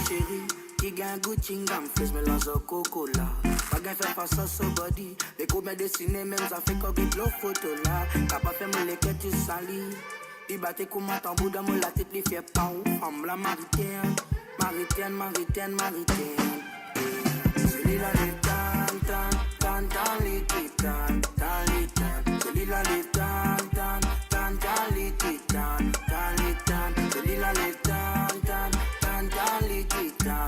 chérie. Qui gagne Gucci, gamme, fais mélange au coca-cola. Pas gagne faire face à ce body. Les combien dessinées, même ça fait qu'on get l'eau photo là. T'as pas fait mon lait tu salis. Il battait comme un tambour dans mon la tête, il fait pas ou femme la maritaine. Maritaine. Celui-là les tan, les titan. Celui-là les tan, les titan. Celui-là les tan, les titan.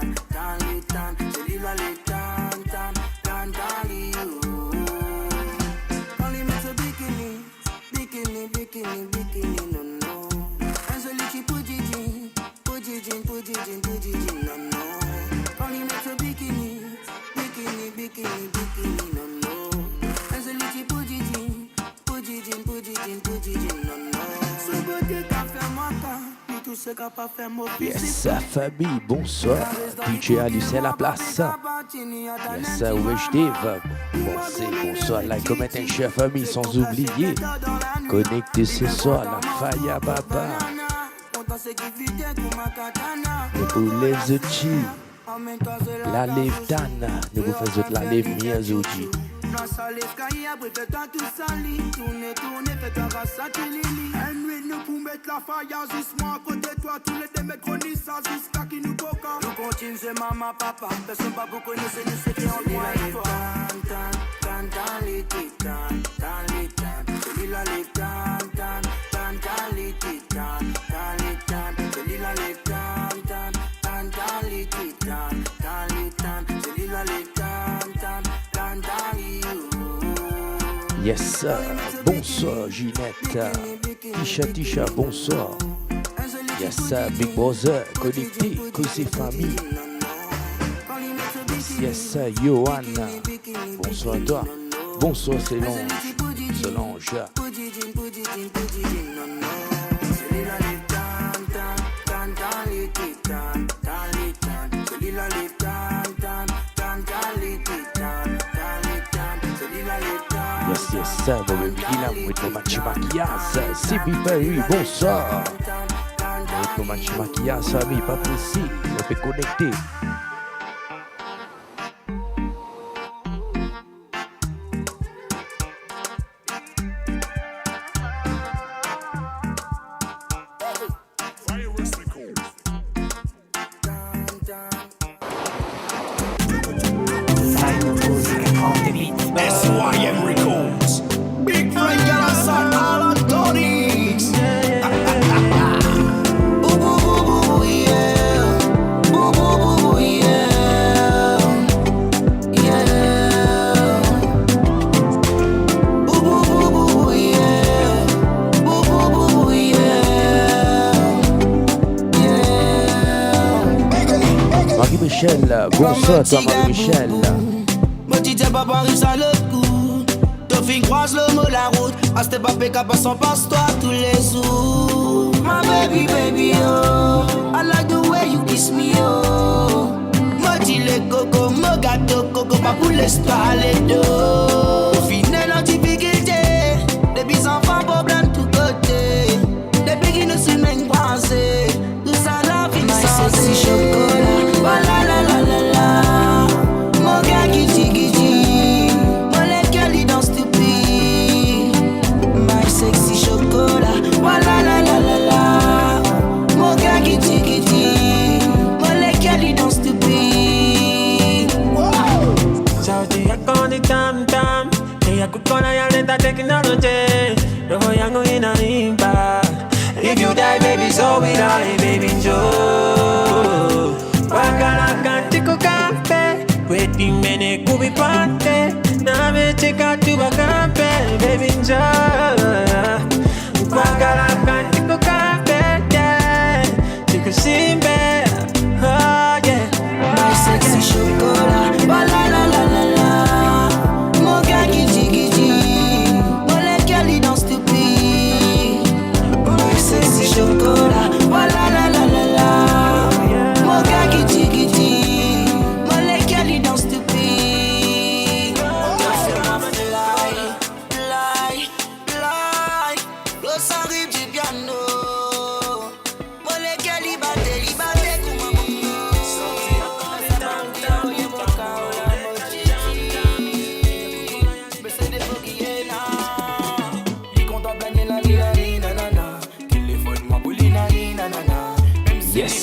Celui-là les tan, les Quand il met ce bikini, non. Un joli petit poudjidjin, non. Quand il met ce bikini, non. Un joli petit poudjidjin, non. Ce beauté qu'a fait moi, tout ce qu'a pas fait moi. Yes, famille, bonsoir. DJ Ali, c'est la place. Yes, wesh Dave. Bonsoir, like, comment un chef famille, sans oublier. Connecté ce soir, la Faya Baba. Et pour les outils, la lève Tana. Nous vous faisons la lève Miazoji. La faille justement à côté de toi, tous les deux mecs chroniques, ça jusqu'à qui nous coca. Nous continuons, c'est maman, papa, personne pas vous connaissez, nous c'est qui en moi et toi. Tan, les titans, celui-là les tan, les titans, celui-là les tan, les titans, celui-là les tan, Yes, bonsoir Ginette. Tisha, bonsoir. Yes, Big Brother, connecté, côté famille. Yes, Johan, bonsoir toi. Bonsoir Solange. Yes, bon baby, with no match maquillage, CB Perry, bonsoir. With no match maquillage, famille, pas possible, on peut connecter. SYM Records. Big Frank Galassan, all on Tonics. Boo boo boo boo yeah. Boo boo boo yeah. Yeah. Boo boo boo yeah. Boo boo boo yeah. Yeah. Marie-Michel, bonsoir toi Marie-Michel. Petit papa riche à le coup. Tofin croise le mot la route. À cette papé qu'à passant passe-toi tous les jours. My baby, oh. I like the way you kiss me, oh. Moi dis le coco, mon gâteau coco, pas pour l'histoire les deux. Au final en difficulté, des bis enfants problème tout côté. Depuis qu'ils nous sont même croisés, tout ça la vie sans sexy chocolat. Voilà la. Mon gars qui mon lesquels il danse tout pis. My sexy chocolat. Voilà la. Mon gars qui mon lesquels il danse tout pis. Saudi, I call it tam tam.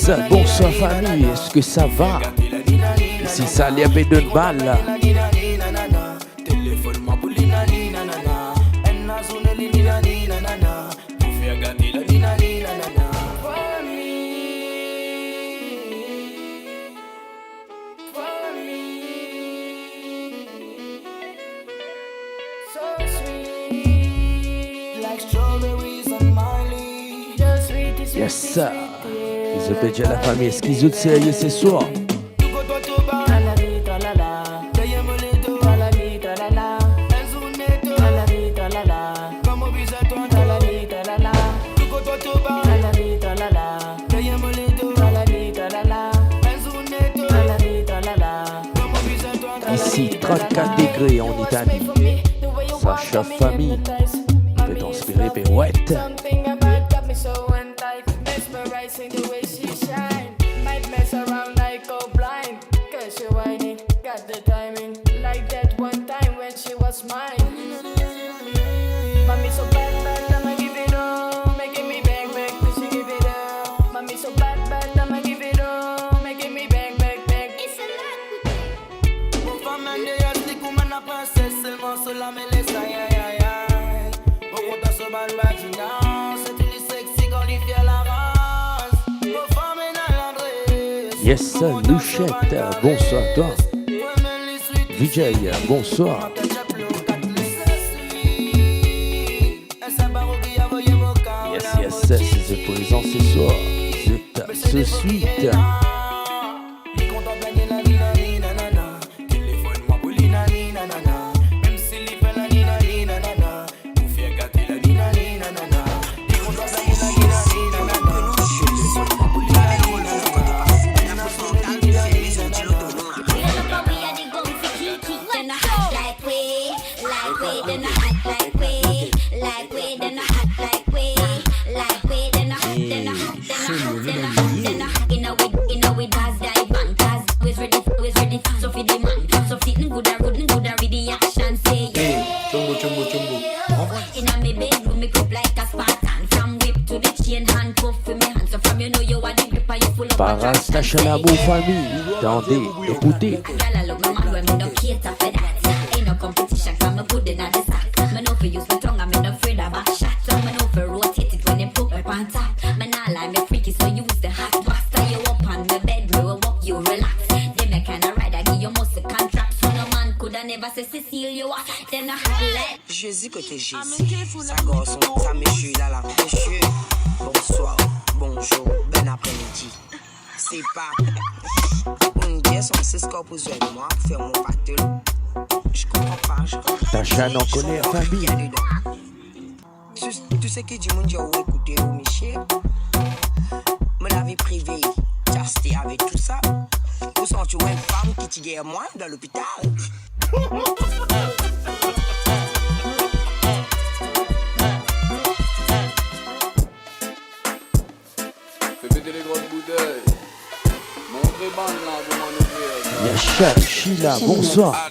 Yes, bonsoir famille, est-ce que ça va? Ici ça lève d'une balle. Yes, sir. Ils appellent déjà la famille. Est-ce qu'ils ont sérieux ce soir? Ici, 34 degrés en Italie. Ça chauffe famille. Peut transpirer, pérouette. Mesmerizing the way she shine. Might mess around like go blind. Cause she whining, got the timing. Like that one time when she was mine. Mommy so bad, bad, I'ma give it all. Making me bang, bang, till she give it up. Mommy so bad, bad, I'ma give it all. Making me bang, bang, bang. It's a lot. Mon femme de yasli comme la princesse. Seulement sur la mélisse, aïe, aïe, aïe, aïe. Mon compte à ce bal vaginal. C'est une sexy quand il fait la race. Yes, Louchette, bonsoir toi. Vijay, bonsoir. Yes, c'est présent ce soir. Ce suite. Parastation à mon famille, attendez, écoutez. Jésus côté Jésus, ça garçon, ça monsieur là là, monsieur. Bonsoir, bonjour, bon après-midi. C'est pas une pièce en 6 corps pour jouer avec moi, pour faire mon pâteau. Je comprends pas, Tacha n'en connaît la famille. Tu sais que du monde a écouté au Michel. Mon avis privé, chasteté avec tout ça. Où sont-tu une femme qui t'y guère moi dans l'hôpital? Yachak, Sheila, bonsoir.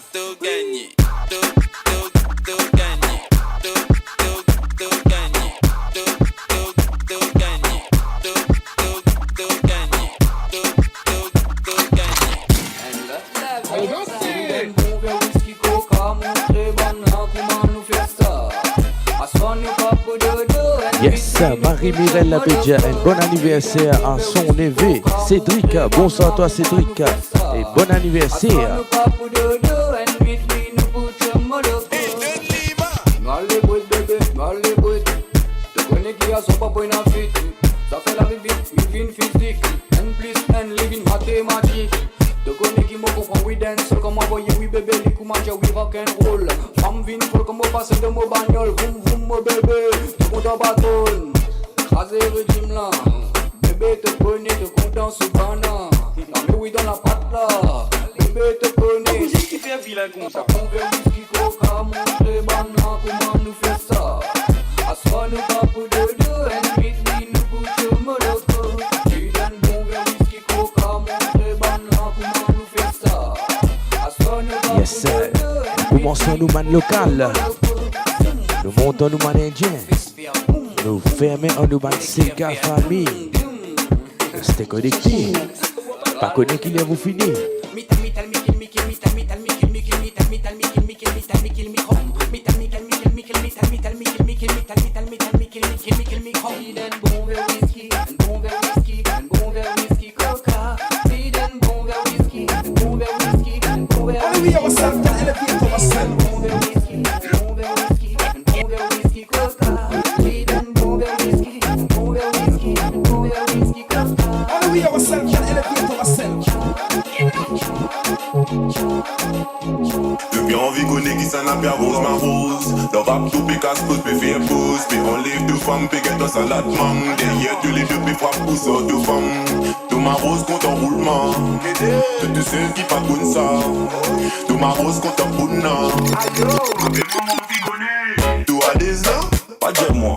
Yes, Marie-Mirelle Labédia, un bon anniversaire à son neveu Cédric. Bonsoir à toi Cédric et bon anniversaire. Ça fait la vie vite, une physique, and plus and living mathématique. De connaître qui me comprend, oui dance, comme moi voyez, oui bébé, les coups manger, oui rock and roll. Femme vine, faut comme moi passer de mon bagnole, boum boum mon bébé, te compte en bâton. Crasé régime là, bébé te connaît, te compte en soubana. La mais oui dans la patte là, bébé te connaît. Musique qui fait vilain comme ça. On veut whisky, coca, montrer, banana, comment nous fait ça. Assois nous pas pour de deux, and meet me, nous pour tout moloko. Tu donnes bon verre whisky, coca, montrer, banana, comment nous fait ça. Assois nous pas Yes, nous commençons nous man local. Nous montons nous man indien. Nous fermons nous man Sega famille. Restez connectés. Pas connecté, il vous fini. Depuis envie connaît qui s'en a bien rose ma rose. Le rap tout pécasse pose me faire pause. Mais on lève deux femmes péguettes dans salade mangue. Derrière tous les deux puis frappe pour ça deux femmes. Tout ma rose compte en roulement. Toutes celles qui pas comme ça. Tout ma rose compte en bouna. Tout à des là, pas dire moi.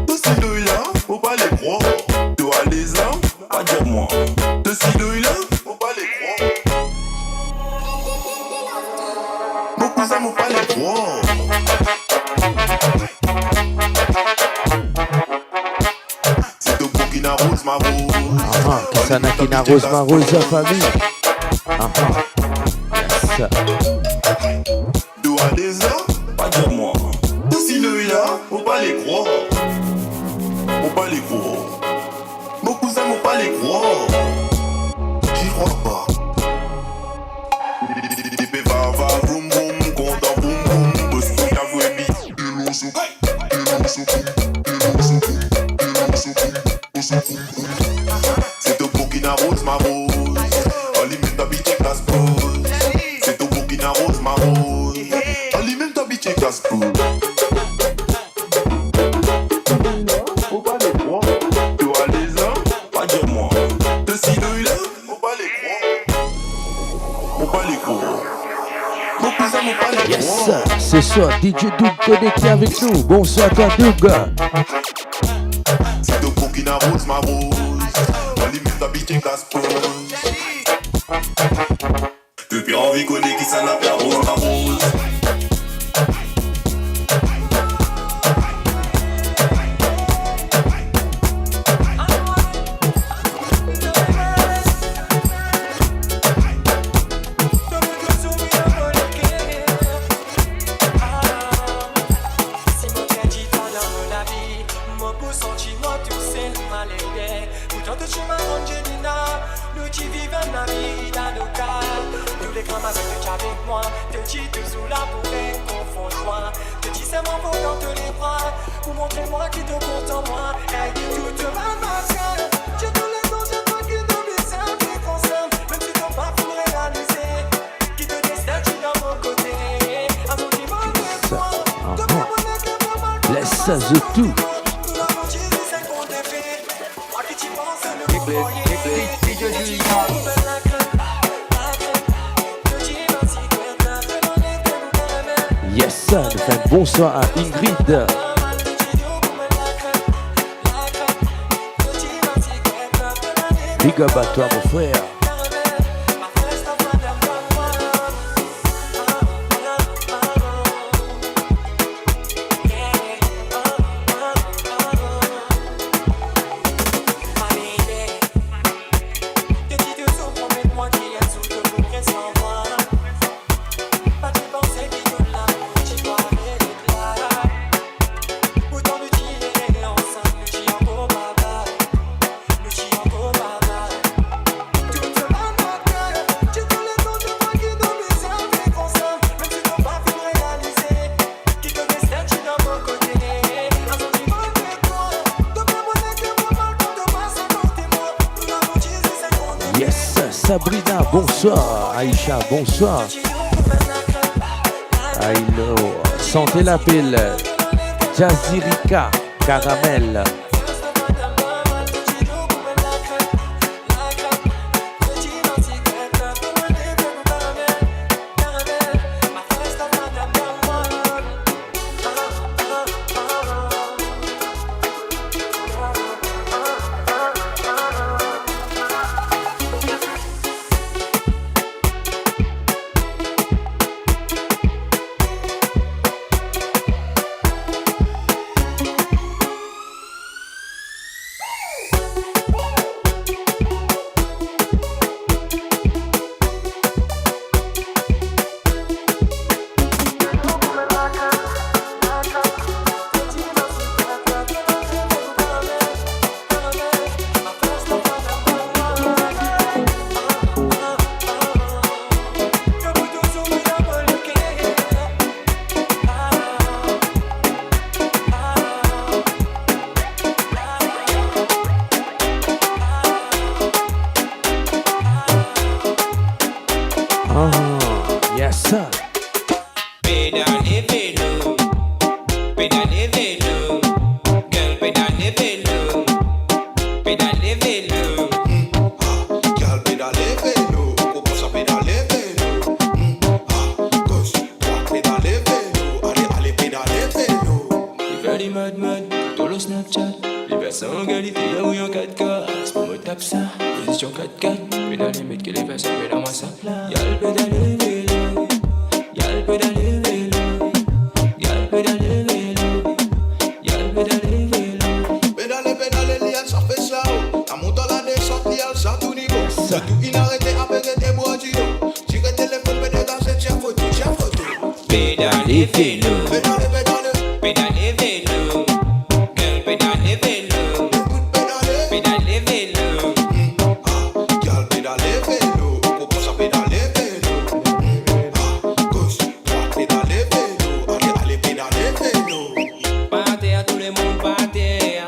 Tous ces deux là, faut pas les croire. Tout à des là, pas dire moi. Tous ces deux là, faut pas les croire. Beaucoup ça m'ont pas les croire. C'est de Burkina Rose ma rose. Kisana qui n'a rose ma rose la famille. Yes. Deux à des là, pas dire moi. Tous ces deux là, faut pas les croire. Faut pas les croire. Beaucoup ça m'ont pas les croire. J'y crois pas. Dépé va vroom vroom, content boum boum. Boss qui a joué bit. C'est au Burkina Rose ma rose. Alimente ta bitch et casse pose. C'est au Burkina Rose ma rose. Alimente ta bitch et casse pose. Faut pas les croire. Tu vois les hommes, pas dire moi. De ces deux là, faut pas les croire. Faut pas les croire. Beaucoup ça faut pas les croire. Yes, c'est ça, DJ Doug connecté avec nous. Bonsoir toi Doug. C'est au Burkina Rose ma rose. Alimente ta bitch et casse pose. Depuis envie connaît qui s'en a bien rose ma rose. Ça se tout. Yes, nous faisons bonsoir à Ingrid. Big up à toi mon frère. Sabrina, bonsoir. Aïcha, bonsoir. Aïlo, Santé la pile. Jazirika, Caramel. Yes, sir. Pédale vélo, pédale vélo, girl pédale vélo, pédale vélo. Girl pédale vélo, commence à pédaler vélo. Gauche, droite, pédale vélo, allez pédale vélo. Il fait des mad dans le Snapchat. Les personnes en qualité, oui en 4K. C'est pour me taper ça, position 4-4. Pédale mettre que les personnes pédalent moi ça. Girl pédale vélo, girl pédale vélo, girl pédale vélo, girl pédale vélo. Pédale, lial, ça fait ça. La moto, la descente, lial, ça tout niveau. C'est tout inarrêté avec des bois du dos. Tirer téléphone, pédale, c'est tiens photo. Pédale vélo, Pédale, pédale vélo, girl pédale vélo, pédale vélo. girl pédale vélo, commence à pédaler vélo. Gauche, droite, pédale vélo, allez pédale vélo. Partez à tout le monde, partez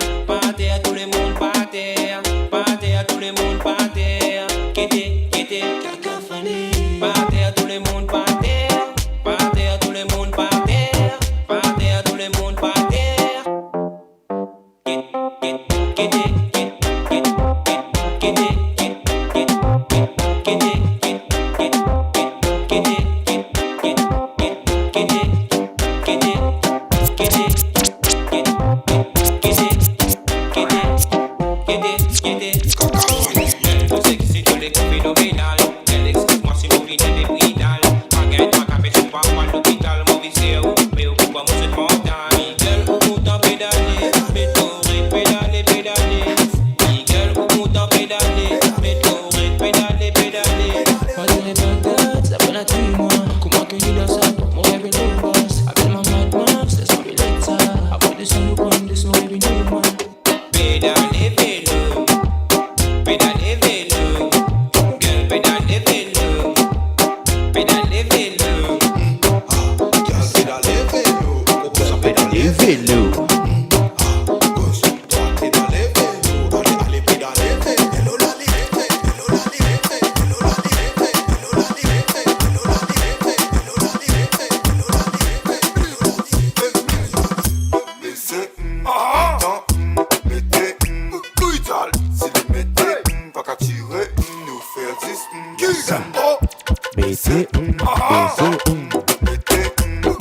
à tout le monde, partez à tout le monde, partez. Quittez, cacophonie. Partez à tout le monde, partez à tout le monde, partez à tout le monde, partez.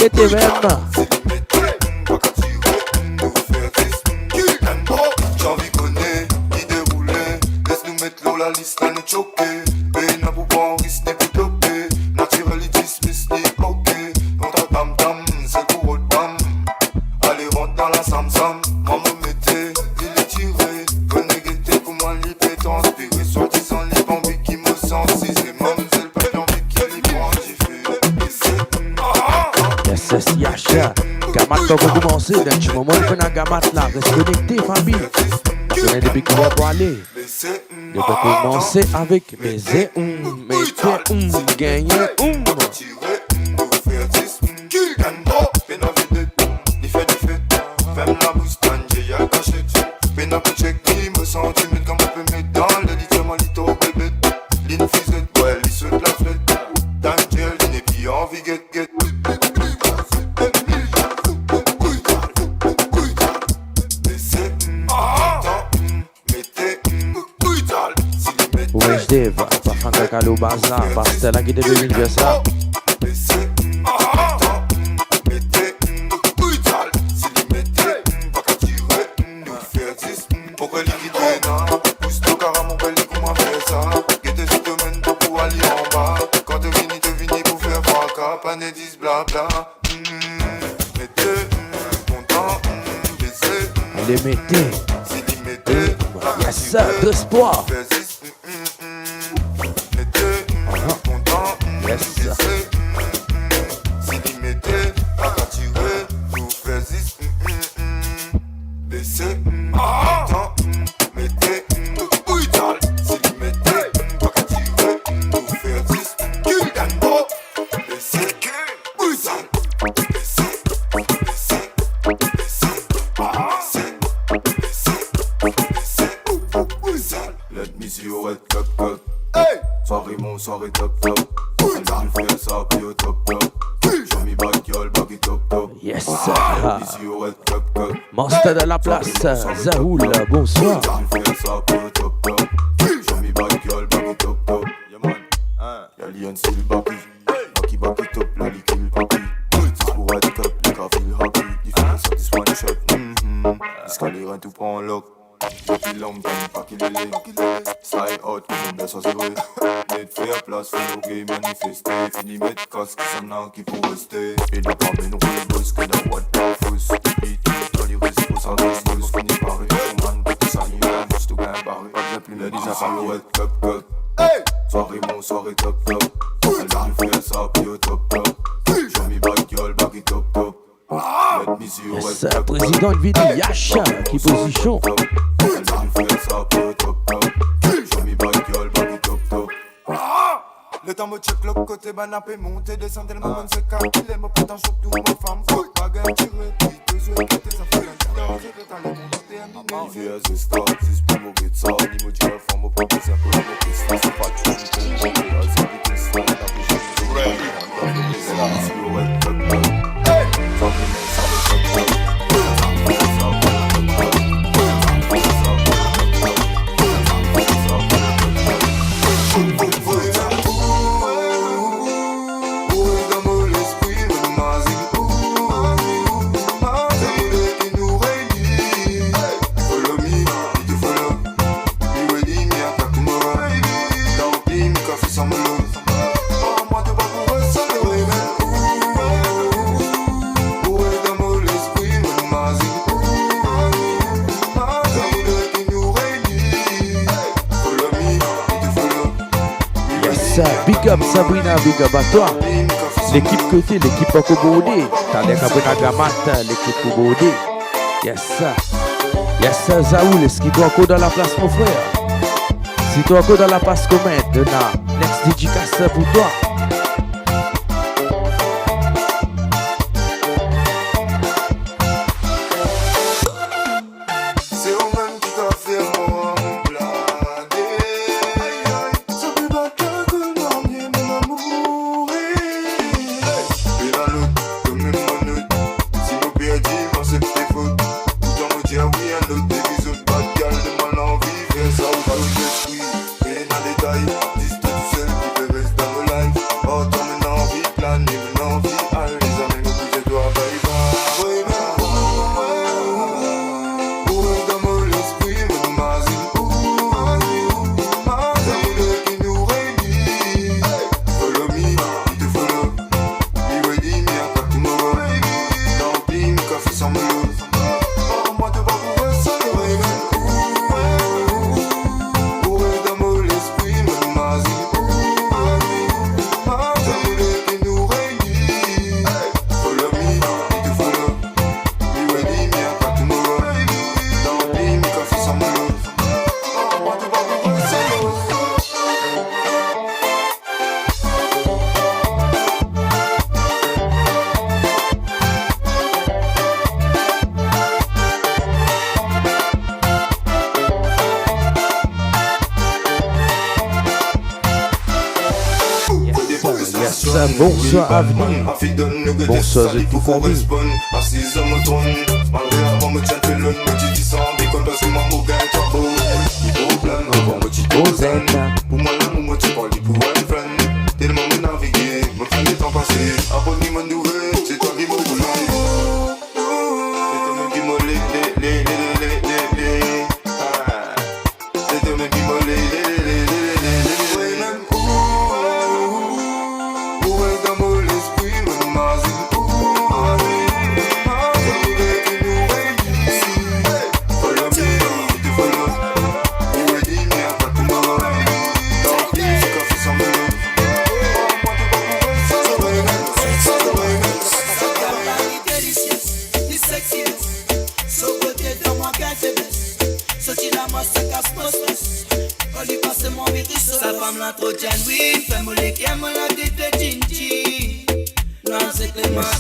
Mettez même. J'ai envie qu'on ait, qui déroulait. Laisse-nous mettre l'eau, la liste, là nous choquer. Ben à pouvoir risque de développer. Naturel, dismiss, ok. Dans ta tam-tam, c'est le gros bam. Allez, rentre dans la sam-sam. Maman mettez, il est tiré. Connecté, comment l'y peut transpirer. Soi-disant, les bambis qui me sentent. Si c'est mademoiselle, pas d'envie qui les prend, j'y fais. Yes, yes, Yasha. Gamat va commencer. D'un petit moment, il fait un gamat là. Reste connecté, famille. Je depuis qu'on va pour aller. Je vais commencer avec baiser, mettez, gagner, Femme la bouche tangée, y'a le cachet. Peine à peu check, me sens timide comme on peut mettre dans le lit, fais-moi lito, bébé. L'ine fusette, ouais, l'issue de la flette. Dangel, l'ine et puis envie, get. Wesh Dave, pas fan de Calo Bazar, parce que là qui devait venir ça. Pourquoi liquider, non? Pousse ton carré, mon bel, comment faire ça? Guettez ce domaine pour aller en bas. Quand te finis pour faire fracas. Pas ne dis blabla. Mettez, content, baiser. Allez, mettez. Yes, ça, d'espoir. Yes. Let me see you at cut. Soirée mon soirée top. Yes. Master de la place, Zaoul, bonsoir. Alien still backy back it up, la liquide papi. C'est pour être cup, les gars feel happy. Différence sur this one shot. Escalier tout prend lock. Depuis longtemps, pas qu'il est. Side out, comme on blesse à zéro. Net faire place, faut nos gays manifester. Fini mettre casque, s'en a qui pour rester. Et n'a pas mais non, les boss que dans what the fuss. Beat, dans les restos, sans news. Fini par une commande, tout ça, il y a juste tout gain barré. Pas de plus, mais déjà ça l'aurait cup. Soirée mon soirée top. Elle va nous faire ça puis au top. Show me back girl back it top. Let me see you yes, président de vidéo Yacha qui position. Elle va nous faire ça puis au top. Show me back girl back it top. Le temps me check l'autre côté banapé monter descendre tellement même se calculer me prend en choc tout ma femme faut pas tirer puis deux yeux qui étaient ça fait l'intérieur j'ai rétalé mon côté aminé il fait à ce stade c'est pour mauvais de ça ni me dire la femme pour penser un peu la mauvaise ça c'est pas tout le monde pour moi c'est vite ça la bouche c'est vrai c'est la mission ouais hey ça Big up Sabrina, big up à toi. L'équipe côté, l'équipe à Kobodé. T'as l'air qu'à Gamat, l'équipe Kobodé. Yes, yes, Zaoul, est-ce qu'il doit encore dans la place, mon frère? Si tu es encore dans la place commune, de la next dédicace pour toi. Bonsoir Avenir, bonsoir de tout famille. Assise à mon trône, malgré avant me tient le long, me dit sans déconne parce que moi mon gars est beau. Il faut plein, on va me dire aux zen. Pour moi là, mon motif pour lui pour un friend. Tellement me naviguer, me faire le temps passer. Après ni me nourrir, c'est toi qui me voulais. C'est toi qui me les. C'est toi qui me les.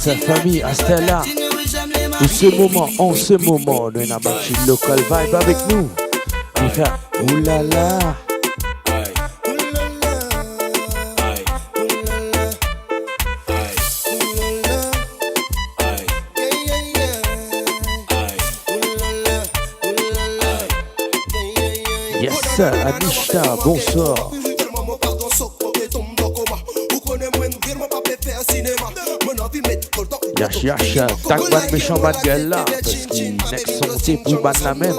Sa famille, hasta là. Pour ce moment, en ce moment, nous avons un local vibe avec nous. Il fait oulala. Anishta, bonsoir. Yash yash, tak ban méchant bad gueule là, parce qu'il n'est que son thé pour ban la même.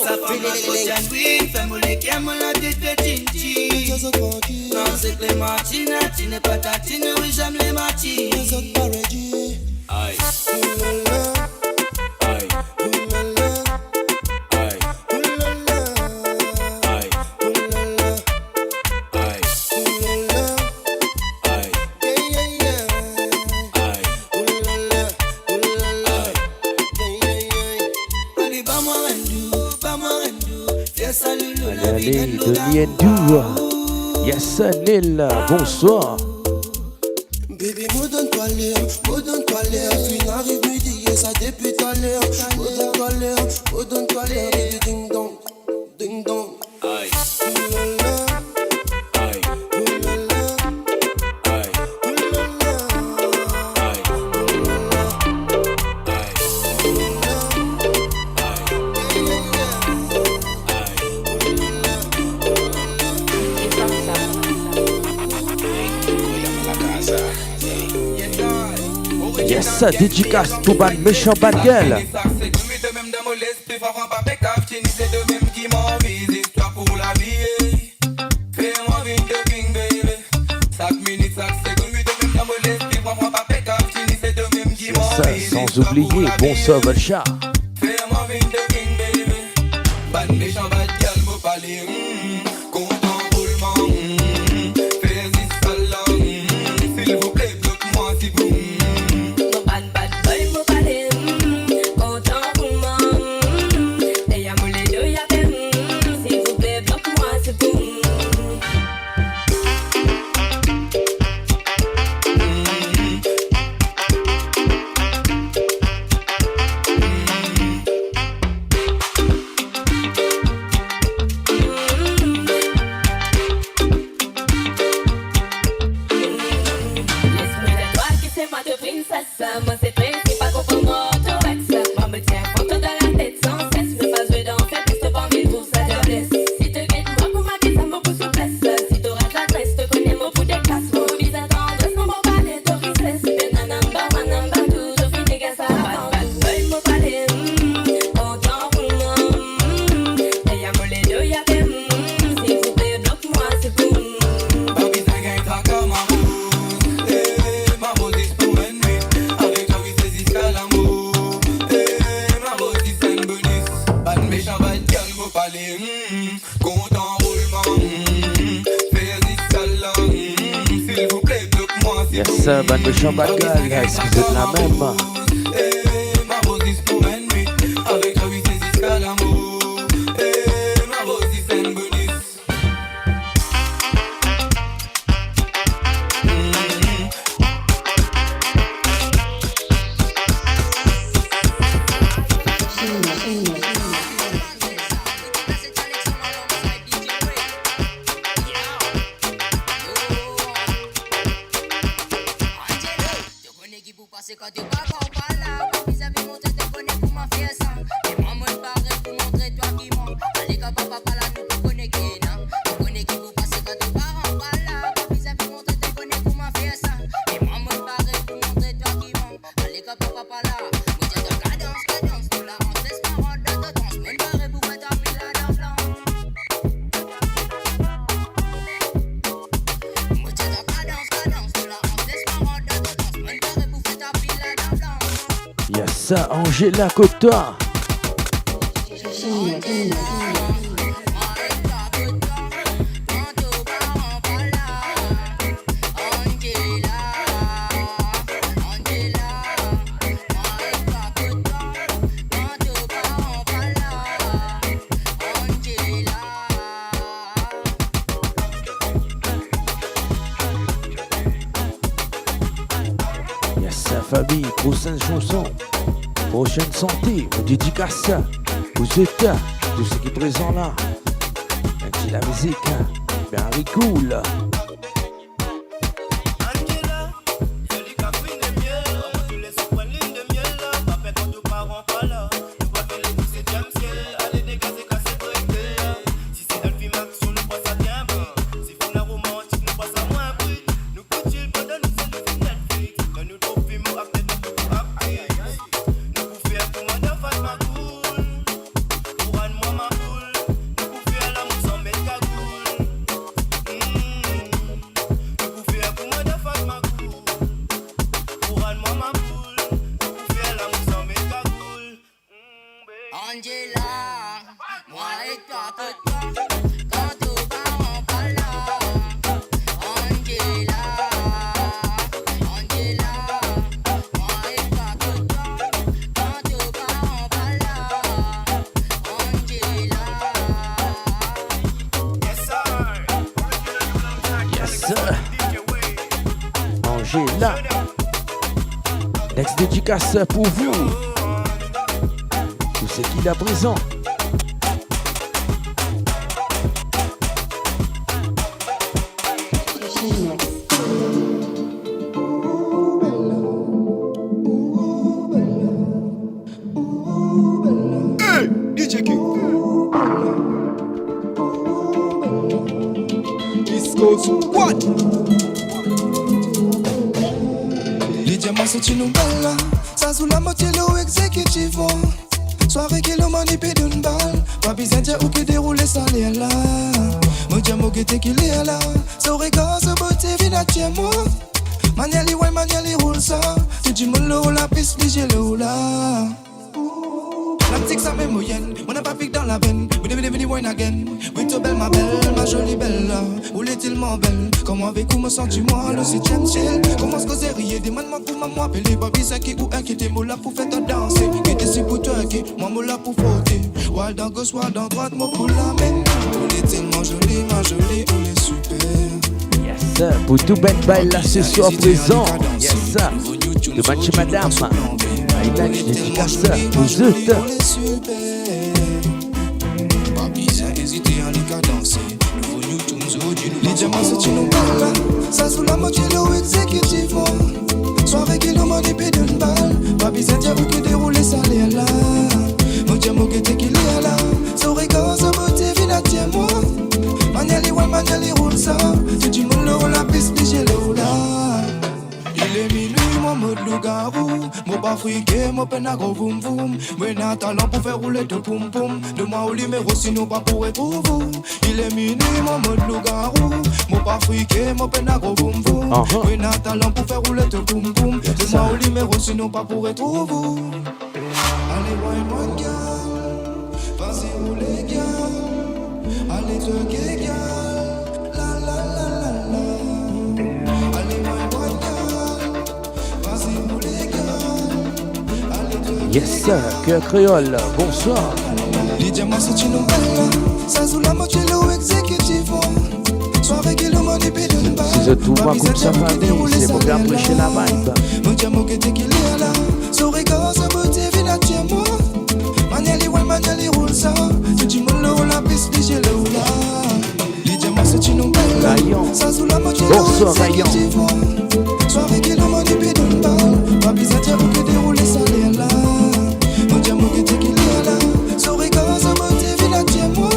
Ça fait mal au Janouine, fais-moi les camels, la tête de Tinti. Non, c'est Clémentine, tu n'es pas tatine, oui, j'aime les matines. Aïe. Allez, Denis Ndou. Yes, Nil, bonsoir. Baby, me donne-toi l'air, Puis n'arrive midi et ça depuis tout à l'heure. Me donne-toi l'air, baby, ding dong, ding dong. Aïe. Yes, dédicace tout ban méchant bad gueule. Yes, sans oublier, bonsoir Valcha. Yes, ban méchant bad gueule, est-ce que vous êtes la même? Yes, Angela Cota. Yes, famille, prochaine chanson. Prochaine santé, dédicace, vous êtes tout ce qui est présent là. Et puis la musique, bien cool. Angela, jolie cafouine de miel, tu laisses prendre l'une de miel, pas fait quand tu pars en parle. avec toi que toi. Quand tout va en bala, Angela, Angela, moi et toi que toi. Quand tout va en bala, Angela. Yes sir. Angela. Next dédicace pour vous. Tout ce qu'il a présent. Hey, DJ King. East Coast Squad. Les diamants sont une balle, ça sous la moitié l'eau exécutif. Soirée qui l'ont manipulé d'une balle, pas besoin de ou que dérouler ça l'est là. Mon diamant qui était qu'il est là, ça regarde ce beauté vinatia moi. Maniali ouais maniali roule ça, tu dis mon l'eau la piste lige l'eau là. La musique ça m'est moyenne, on n'a pas pique dans la veine. We never never wine again. Oui toi belle ma jolie belle. Où l'est-il mon belle? Comment avec où me sens-tu moi le 7ème ciel? Comment se causer rire? Demande-moi pour maman appeler. Pas besoin qui ou inquiété, moi là pour faire te danser. Qui décide pour toi, qui moi là pour frotter. Wild dans gauche, wild dans droite, moi pour la main. Où l'est-il ma jolie, on est super. Yes sir. Pour tout ben bail là ce soir présent. Yes sir. De match madame. Aïla qui dédicace pour eux. Pas besoin hésiter à les cadencer. Les diamants c'est une balle, ça sous la moitié l'eau exécutivement. Soirée qui l'ont manipulé d'une balle, pas besoin de dire où que dérouler ça l'est là. Mon diamant qui était qu'il est là, ça regarde sa beauté vinatia moi. Maniali ouais maniali roule ça, tu dis mon l'eau la piste lige l'eau là. Il est minuit, mon mode loup-garou. Mon pas friqué, mon peine à gros boum boum. Moi n'a talent pour faire rouler de poum poum. De moi au numéro sinon pas pour être pour vous. Il est minuit, mon mode loup-garou. Mon pas friqué, mon peine à gros boum boum. Moi n'a talent pour faire rouler de poum poum. De moi au numéro sinon pas pour être pour vous. Allez wine girl, vas-y rouler girl. Allez te girl, la la la la la. Allez wine girl. Yes sir, cœur créole, bonsoir. Les diamants c'est une balle, ça sous la moitié l'eau exécutif. Soirée qui l'ont manipulé d'une balle. Si je trouve moi comme ça famille, c'est pour prêcher la vibe. Mon diamant qui était qu'il est là, ça regarde sa beauté vinatia moi. Maniali ouais maniali roule ça, tu dis mon l'eau la piste lige l'eau là. Les diamants c'est une balle, ça sous la moitié l'eau exécutif. Soirée qui l'ont manipulé d'une balle, pas besoin de dire où que dérouler ça l'est là. Mon diamant qui était qu'il est là, ça regarde sa beauté vinatia moi.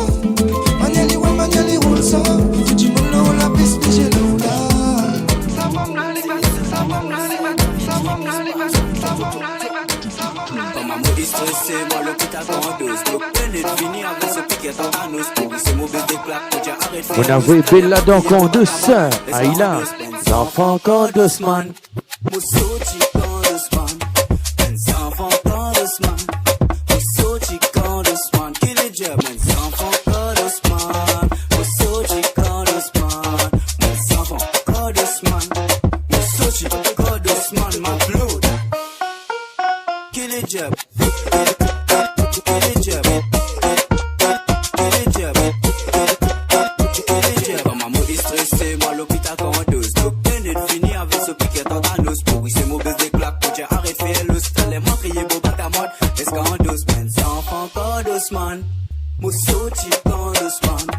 Maniali ouais maniali roule ça, tu dis mon l'eau la piste lige l'eau là. Ça va Maman me dit stressé, moi le petit à grande dose. Donc peine de finir avec ce piquet en anus. Pour c'est mauvais déclare, faut dire arrête. On avait Bella donc en deux sœurs. Aïla, l'enfant quand deux semaines. Moussochi quand deux semaines. Enfant quand deux semaines. Moussochi quand deux semaines. Qui les jab, enfant quand deux semaines. Moussochi quand deux semaines. Enfant quand deux semaines. Moussochi quand deux semaines. Ma blood. Qui les jab. Moussochi quand doucement.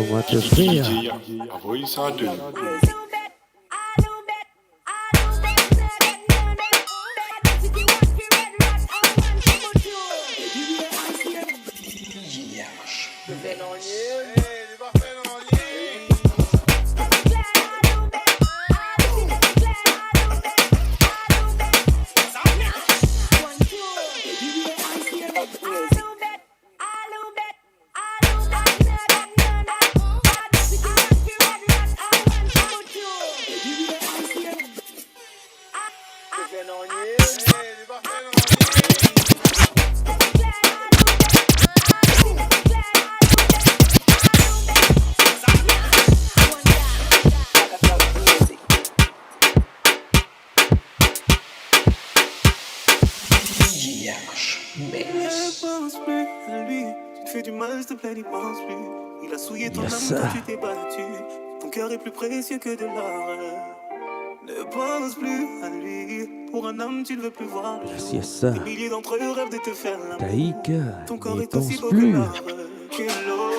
Comment te faire? Envoyez ça à deux. Plus précieux que de l'or. Ne pense plus à lui. Pour un homme, tu ne veux plus voir le jour. Yes, ça. Des milliers d'entre eux rêvent de te faire l'amour. Taïk, ton corps n'y est aussi pense beau plus. que l'or. Que l'or.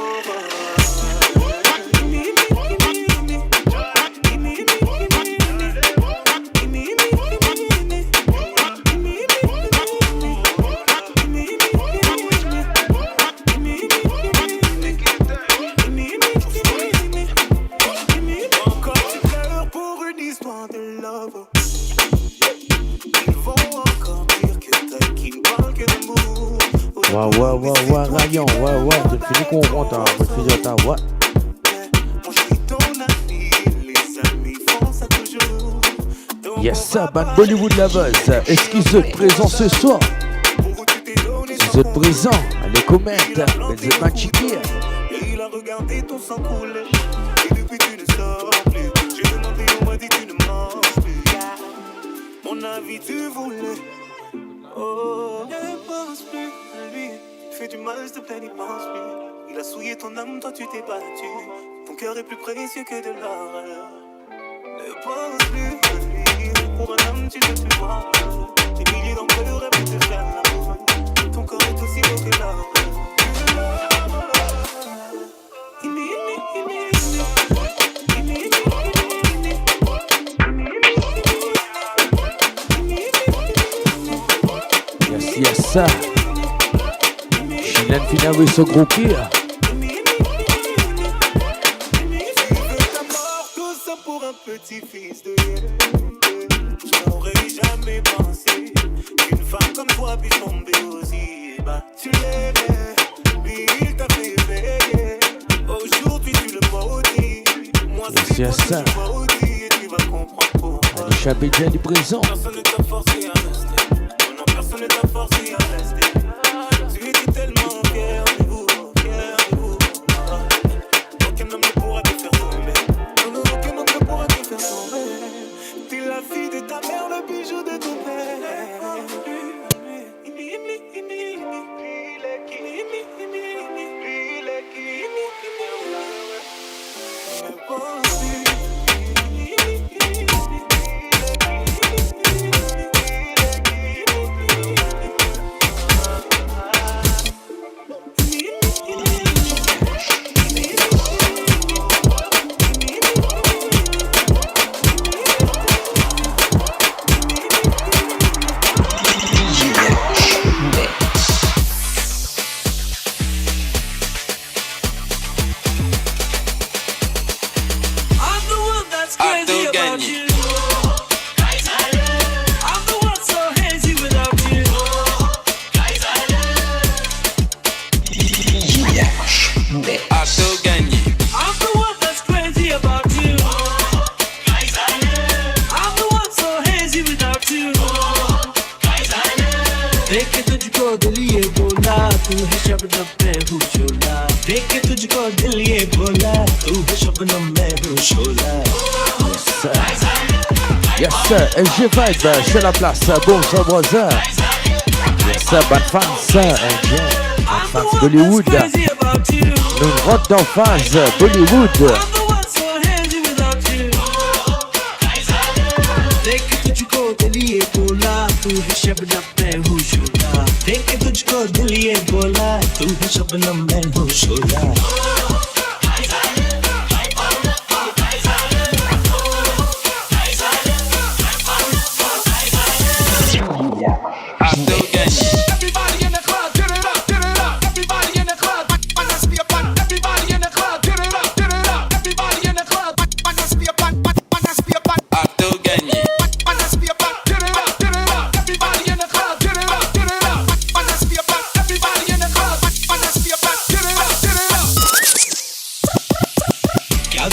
Ouais, Rayon, ouais, tu finis qu'on rentre, tu finis ta ouais. Yes, ça, Bad Bollywood Lovers. Est-ce qu'ils sont présents ce soir? Si vous êtes présents, allez commenter. Benzema Chiquia. Il a regardé ton sang couler. Et depuis tu ne sors plus. J'ai demandé, on m'a dit tu ne manges plus. Mon avis tu voulais. Oh, ne pense plus à lui. Fais du mal, s'il te plaît, n'y pense plus. Il a souillé ton âme, toi tu t'es battu. Ton cœur est plus précieux que de l'or. Ne pense plus à lui. Pour un homme, tu ne veux plus voir. Des milliers d'entre eux rêvent de te faire l'amour. Ton corps est aussi beau que l'or. Yes, ça. Chilène finit avec ce gros pied. Pour un petit-fils de Dieu, je n'aurais jamais pensé qu'une femme comme toi puisse tomber aussi bas. Tu l'aimais, lui il t'a fait veiller. Aujourd'hui tu le maudis. Moi c'est moi que je maudis et tu vas comprendre pourquoi. Allez, Chabédia est présent. Personne ne t'a forcé à rester. Non, personne ne t'a forcé à rester. Tu étais tellement fier de vous, fier de vous. Aucun homme ne pourra te faire tomber. T'es la fille de ta mère, le bijou de ton père. Yes, LG Vibe sur la place, bonsoir voisin. Yes, Bad Fans, LG, Bad Fans Bollywood. Nous rentrons dans phase Bollywood.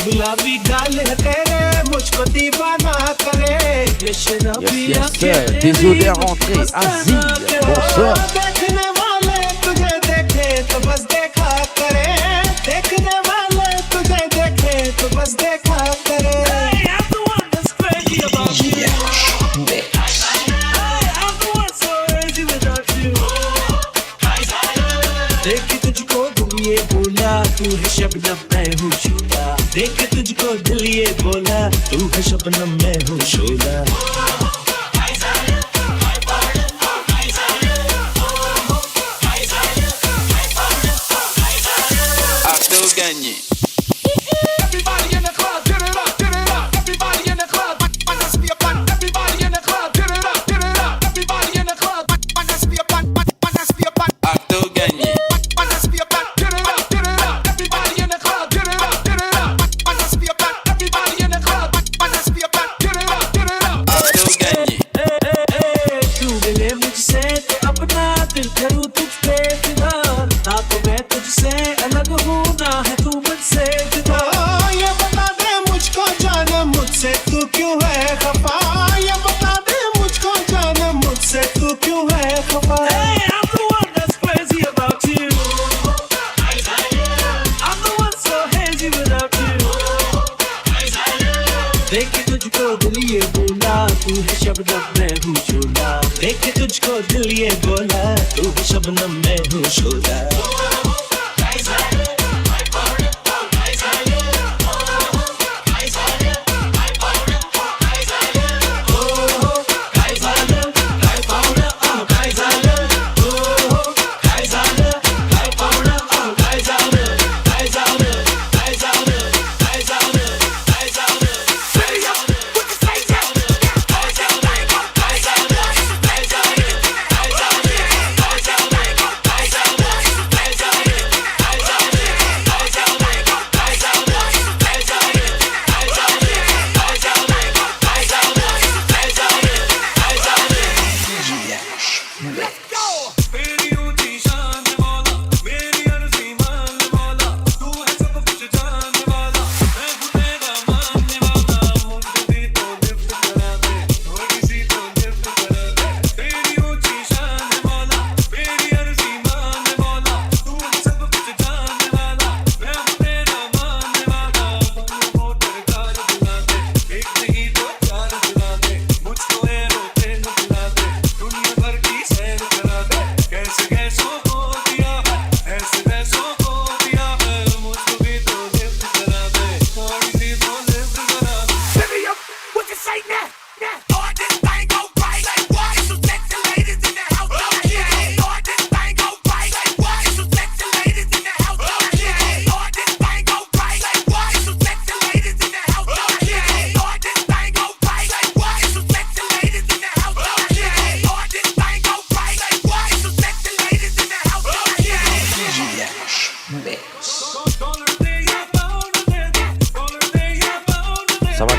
गुलाबी गाल है तेरे मुझको दीवाना करे ये शराबी आंखें désolé à rentrer Asie bonsoir देखने वाले तुझे देखे तो बस देखा करे देखने वाले तुझे देखे तो बस देखा करे I'm the one that's crazy about you I'm the one so crazy without you देख तुझको दिल ये बोला तू है शबनम मैं हूँ शोला देख तुझको दिल ये बोला तू है शबनम मैं हूँ शोला Everybody in the club, get it up, get it up. Everybody in the club, just be a fun. Everybody in the club, get it up, get it up. Everybody in the club, just be a fun, just be a fun. Just be a fun, get it up, get it up. Everybody in the club, get it up, get it up. Just be a fun. Everybody in the club, just be a fun, get it up, get it up. तू मिले मुझसे तो अपना दिल करूँ तुझ पे फिदा ना तो मैं तुझसे अलग हूँ ना है तू मुझसे जुदा ये बता दे मुझको जाना मुझसे तू क्यों है खफा ये बता दे मुझको जाना मुझसे तू क्यों है खफा I'm the one that's crazy about you I'm the one so hazy without you देख तुझको दिल ये बोला तू है शबनम मैं हूँ शोला देख तुझको दिल ये बोला तू है शबनम मैं हूँ शोला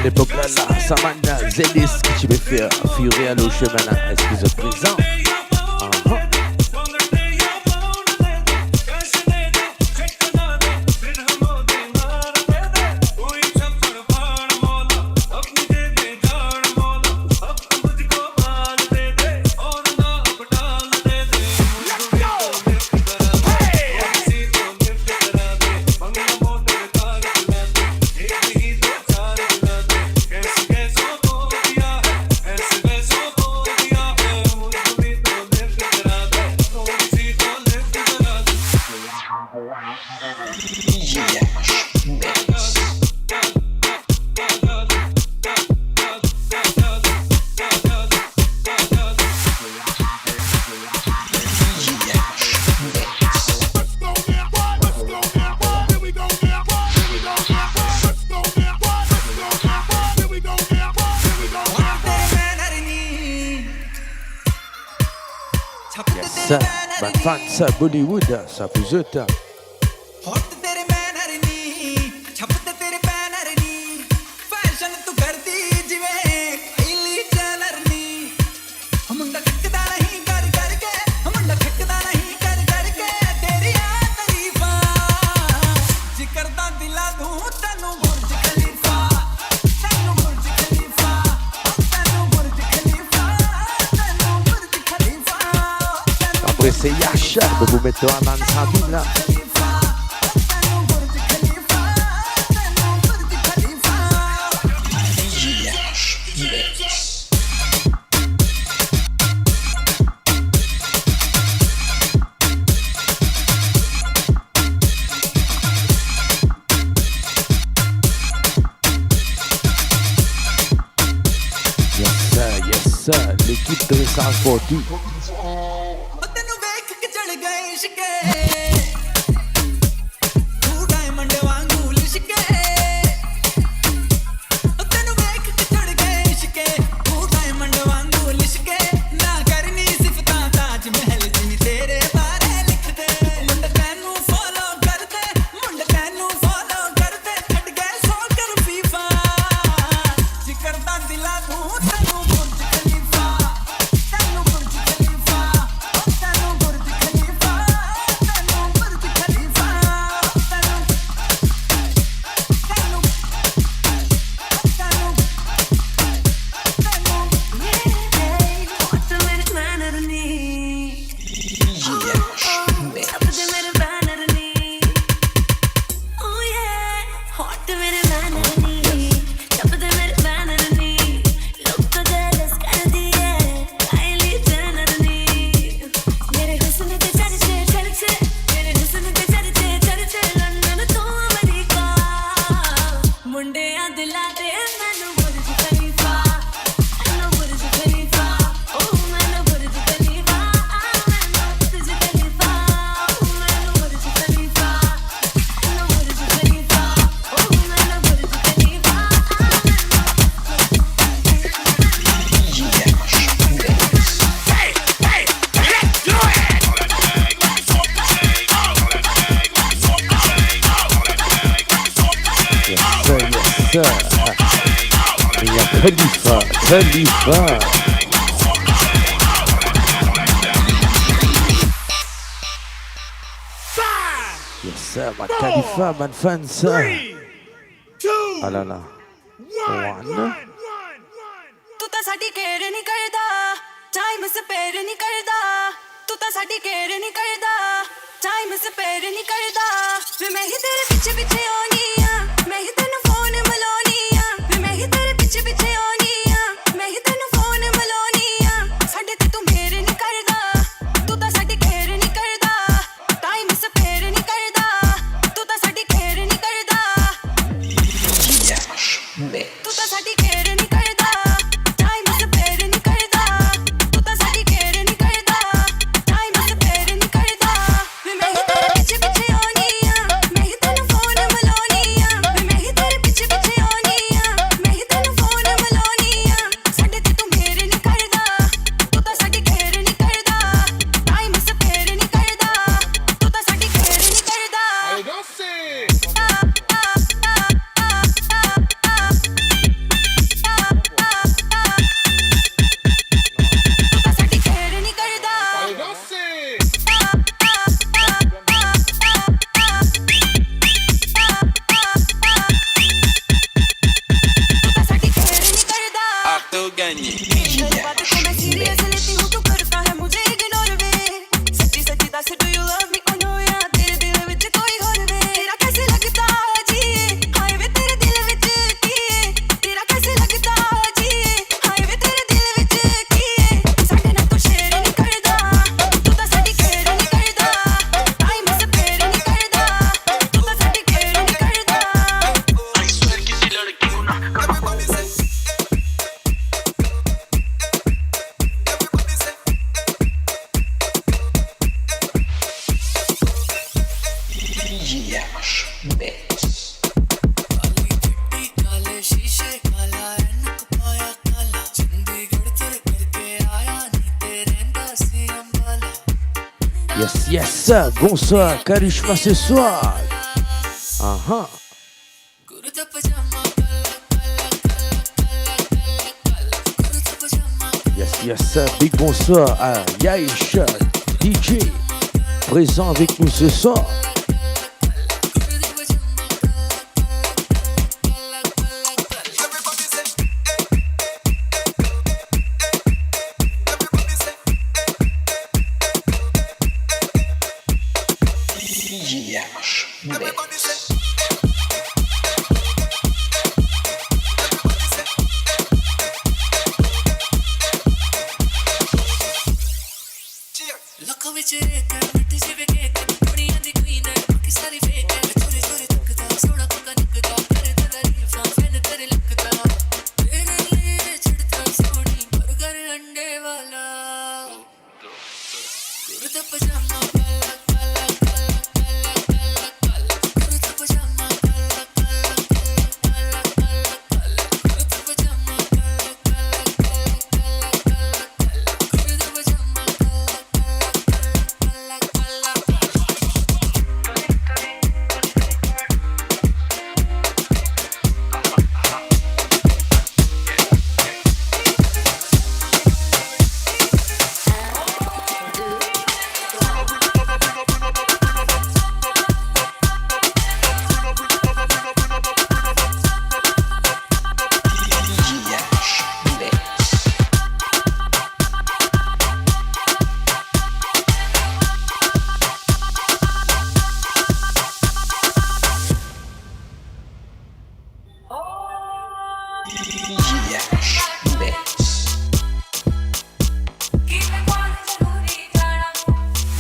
l'époque là, Samana, Zedis, que tu veux faire, Fury à l'eau chemin, est-ce qu'ils sont présents? Fansa Bollywood, ça vous êtes. c'est Yacha, de vous mettre en ensemble là. L'équipe de Ressens pour tout. Il y a Khalifa. Yes sir, man Khalifa, man fan sir. Ah là là. One. ਤੂੰ ਤਾਂ ਸਾਡੀ ਕੇਅਰ ਨਹੀਂ ਕਰਦਾ time spare ਨਹੀਂ ਕਰਦਾ ਤੂੰ ਤਾਂ ਸਾਡੀ ਕੇਅਰ ਨਹੀਂ ਕਰਦਾ ਟਾਈਮ ਸਪੇਅਰ ਨਹੀਂ ਕਰਦਾ ਵੇ ਮੈਂ ਹੀ ਤੇਰੇ ਪਿੱਛੇ ਪਿੱਛੇ ਆਉਣੀ ਆ ਮੈਂ ਹੀ ਤੈਨੂੰ ਫੋਨ ਮਿਲਾਉਣੀ ਆ ਵੇ ਮੈਂ ਹੀ ਤੇਰੇ ਪਿੱਛੇ ਪਿੱਛੇ ਆਉਣੀ ਆ ਮੈਂ ਹੀ ਤੈਨੂੰ ਫੋਨ ਮਿਲਾਉਣੀ ਆ ਸਾਡੇ ਤੇ ਤੂੰ ਮੇਰੇ ਨਹੀਂ ਕਰਦਾ ਤੂੰ ਤਾਂ ਸਾਡੀ ਕੇਅਰ ਨਹੀਂ ਕਰਦਾ ਟਾਈਮ ਸਪੇਅਰ ਨਹੀਂ ਕਰਦਾ ਤੂੰ ਤਾਂ ਸਾਡੀ ਕੇਅਰ ਨਹੀਂ ਕਰਦਾ ਤੂੰ ਤਾਂ ਸਾਡੀ ਕੇਅਰ ਨਹੀਂ ਕਰਦਾ ਟਾਈਮ ਸਪੇਅਰ ਨਹੀਂ ਕਰਦਾ ਤੂੰ ਤਾਂ ਸਾਡੀ ਕੇਅਰ ਨਹੀਂ ਕਰਦਾ ਟਾਈਮ ਸਪੇਅਰ ਨਹੀਂ ਕਰਦਾ ਵੇ ਮੈਂ ਹੀ ਤੇਰੇ ਪਿੱਛੇ ਪਿੱਛੇ ਆਉਣੀ ਆ ਮੈਂ ਹੀ ਤੈਨੂੰ ਫੋਨ ਮਿਲਾਉਣੀ ਆ ਵੇ ਮੈਂ ਹੀ ਤੇਰੇ ਪਿੱਛੇ ਪਿੱਛੇ ਆਉਣੀ ਆ ਮੈਂ ਹੀ ਤੈਨੂੰ ਫੋਨ ਮਿਲਾਉਣੀ ਆ ਸਾਡੇ ਤੇ ਤੂੰ ਮੇਰੇ ਨਹੀਂ ਕਰਦਾ ਤੂੰ ਤਾਂ ਸਾਡੀ ਕੇਅਰ ਨਹੀਂ ਕਰਦਾ ਟਾਈਮ ਸਪੇਅਰ ਨਹੀਂ ਕਰਦਾ ਤੂੰ ਤਾਂ ਸਾਡੀ ਕੇਅਰ ਨਹੀਂ ਕਰਦਾ Yes, bonsoir, Karishma ce soir. Yes, big bonsoir à Yaisha, DJ, présent avec nous ce soir.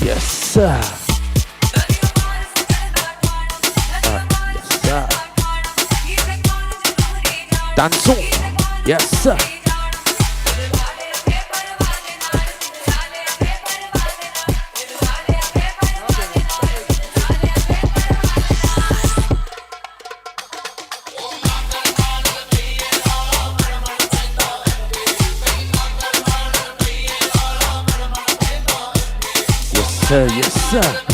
Yes sir. Yes sir. Dansons. Yes sir. Yes sir.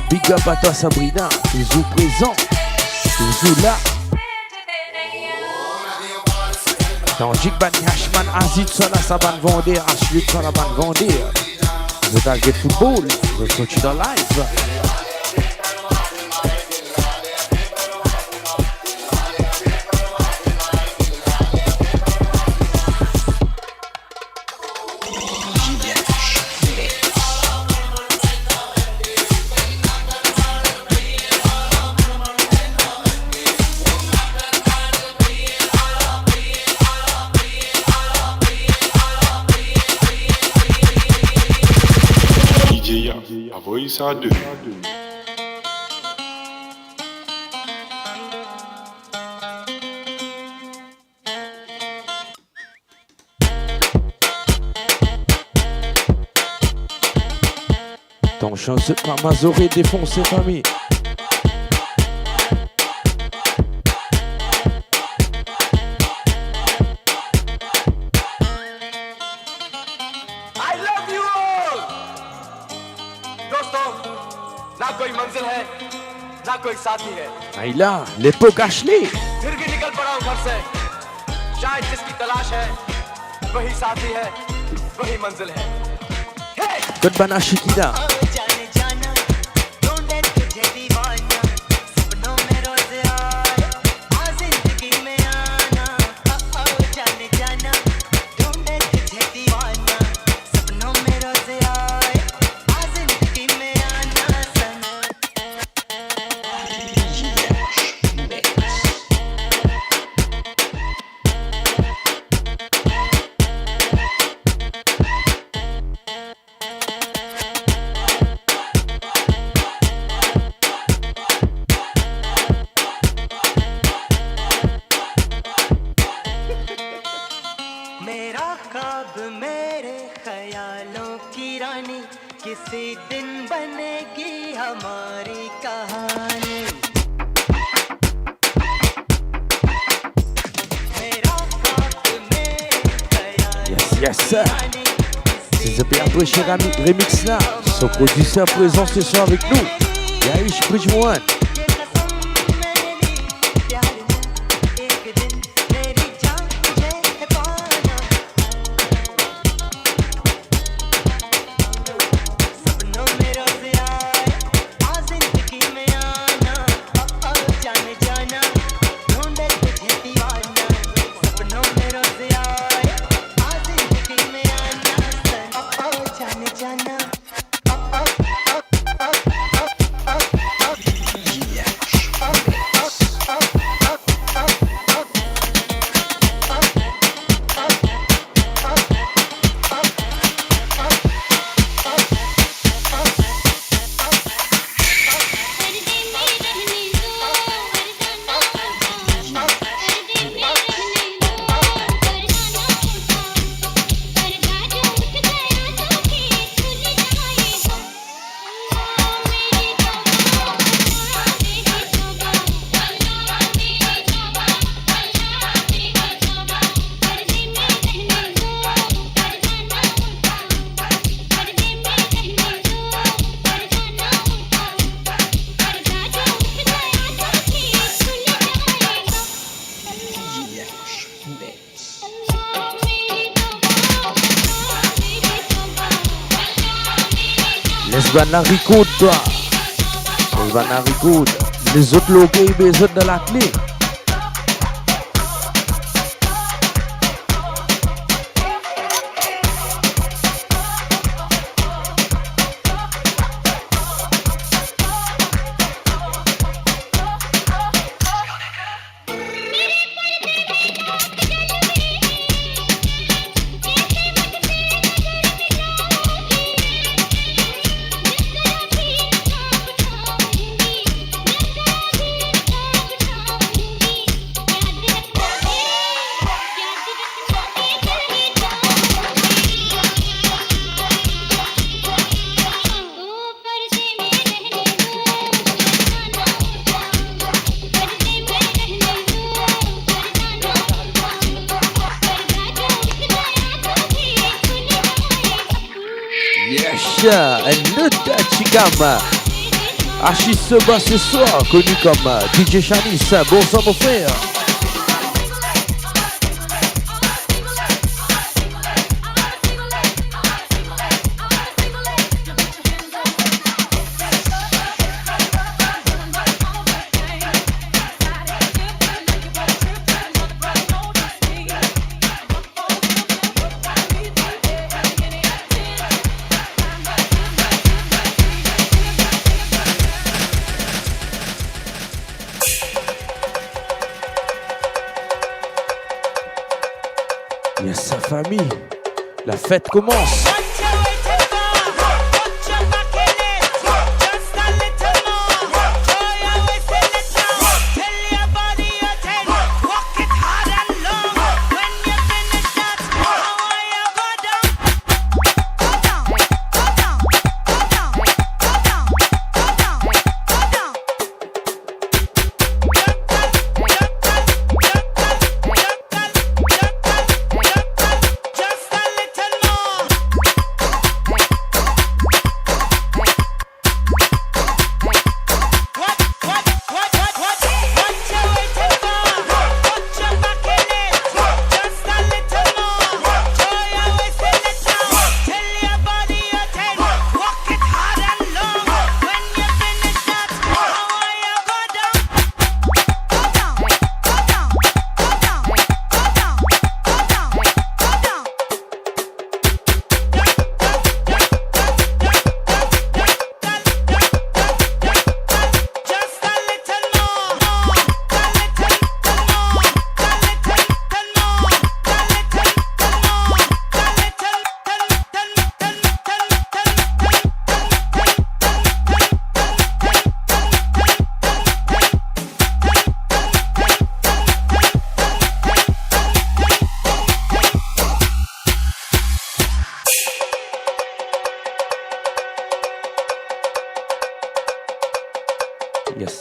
Big up à toi Sabrina, toujours présent, toujours là. Dans Jigban Hashman, Azit Sona Saban Vendée, Ashlut Sona Ban Vendée. The Target Football, the coach dans live. Ça deux. Ton chance de Mazoré défoncé famille. कोई साथी है आइला l'époque Ashley फिर भी निकल पड़ा हूँ घर से शायद जिसकी तलाश है वही साथी है वही मंजिल है Good bana Shikida C'est The Après chez Remix là, son producteur présent ce soir avec nous, Yaish Bridgewan. Laisse-moi la ricoude, toi. Laisse-moi la ricoude. Les autres loqués, les autres de la clé. Un autre Chikama. Achis Seba ce soir, connu comme DJ Chanis. Bonsoir mon frère. Famille, la fête commence.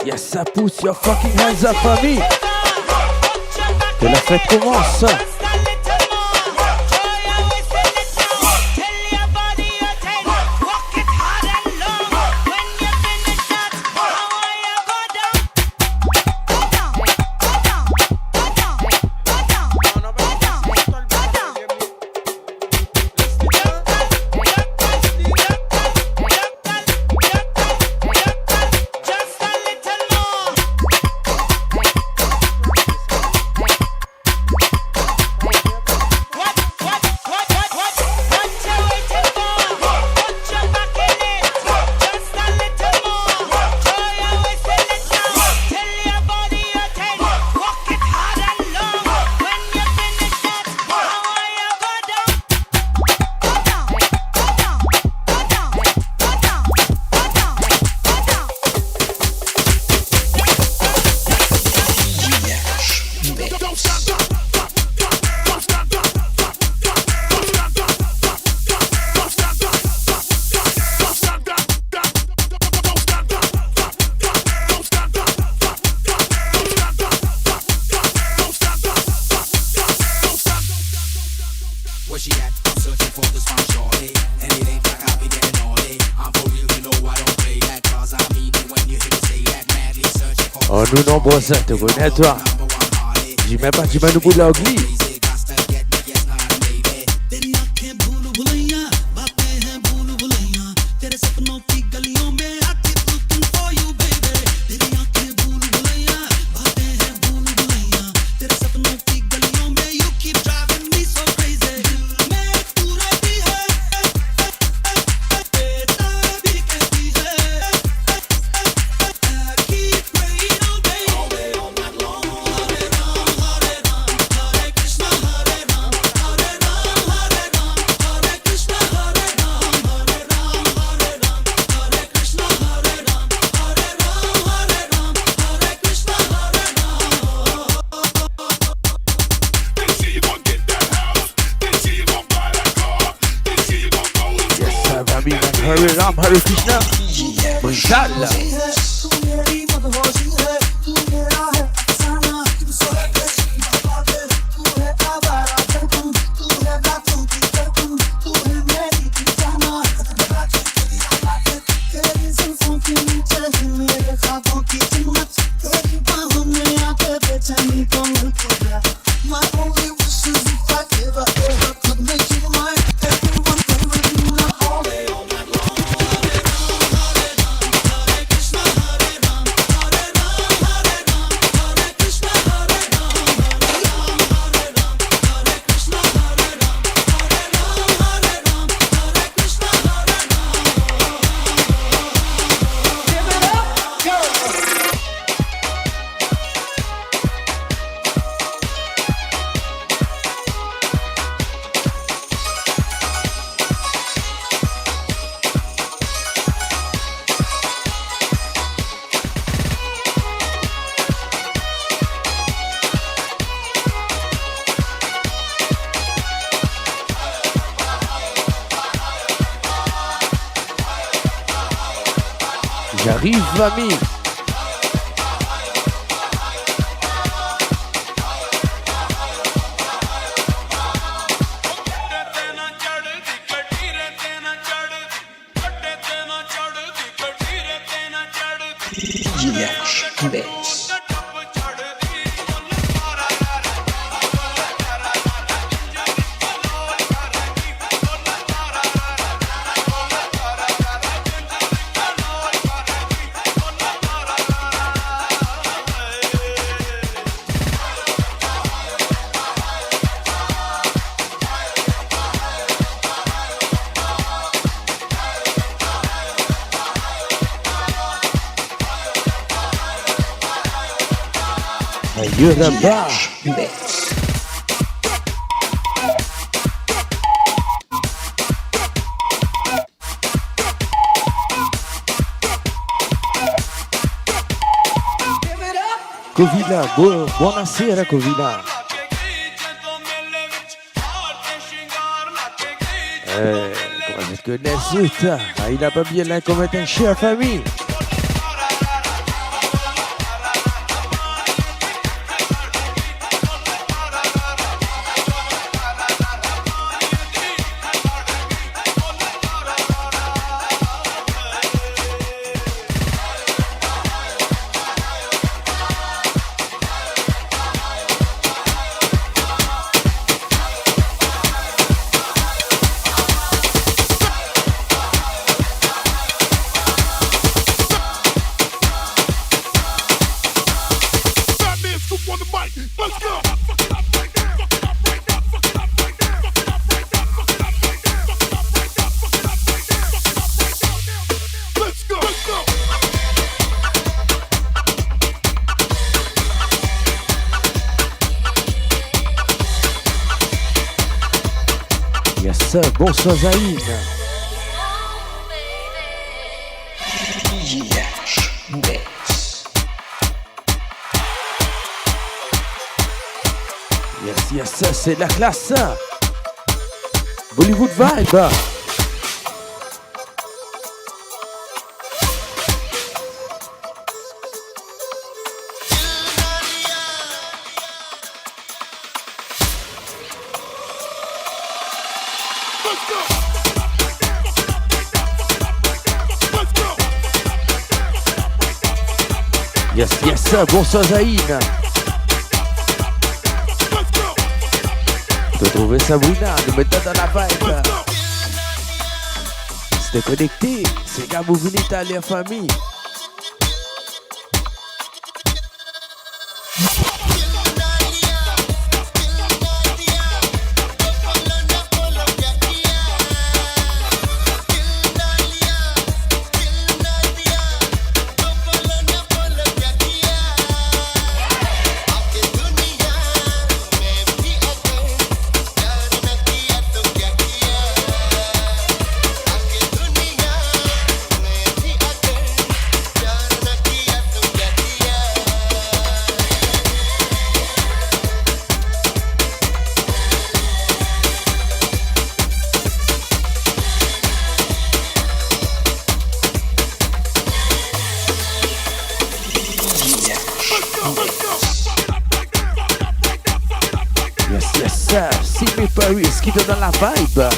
Yes, ça pousse, your fucking hands up, famille. Que la fête commence. Oh, nous nombreux, ça te connais, toi. Dis même pas, tu m'as nous bout de l'ugly. तेरे सपनों Hare Ram, Hare Krishna. Brutal. J'arrive, mamie. You're the best. Covina, buonasera Covina. Come si connaissent? Il n'a pas bien là comme un chef famille. Bonsoir Zaïn. Yes, c'est la classe. Bollywood vibe. Yes, bonsoir Zaïn. Tu as trouvé Sabrina, nous mettons dans la vibe. C'était connecté, c'est quand vous venez aller en famille. Paris qui te donne la vibe.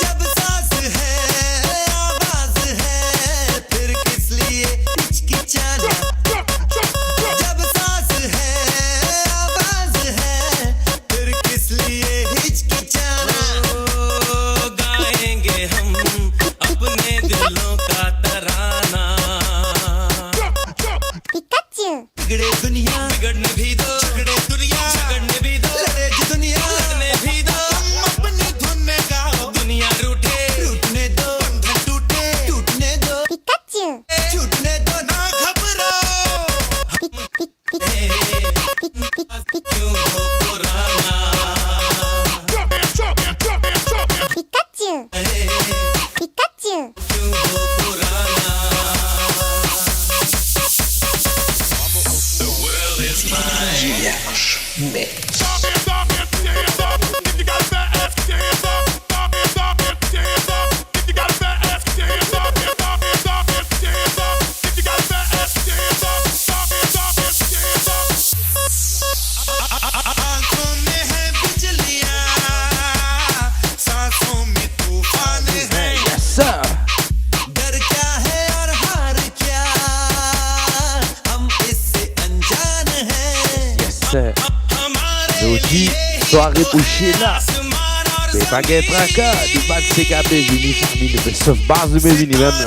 जब सांस Soirée pour Sheila. C'est pas qu'un tracas. Du bas de ces gars, Bévini, famille, mais sauf base de Bévini même là.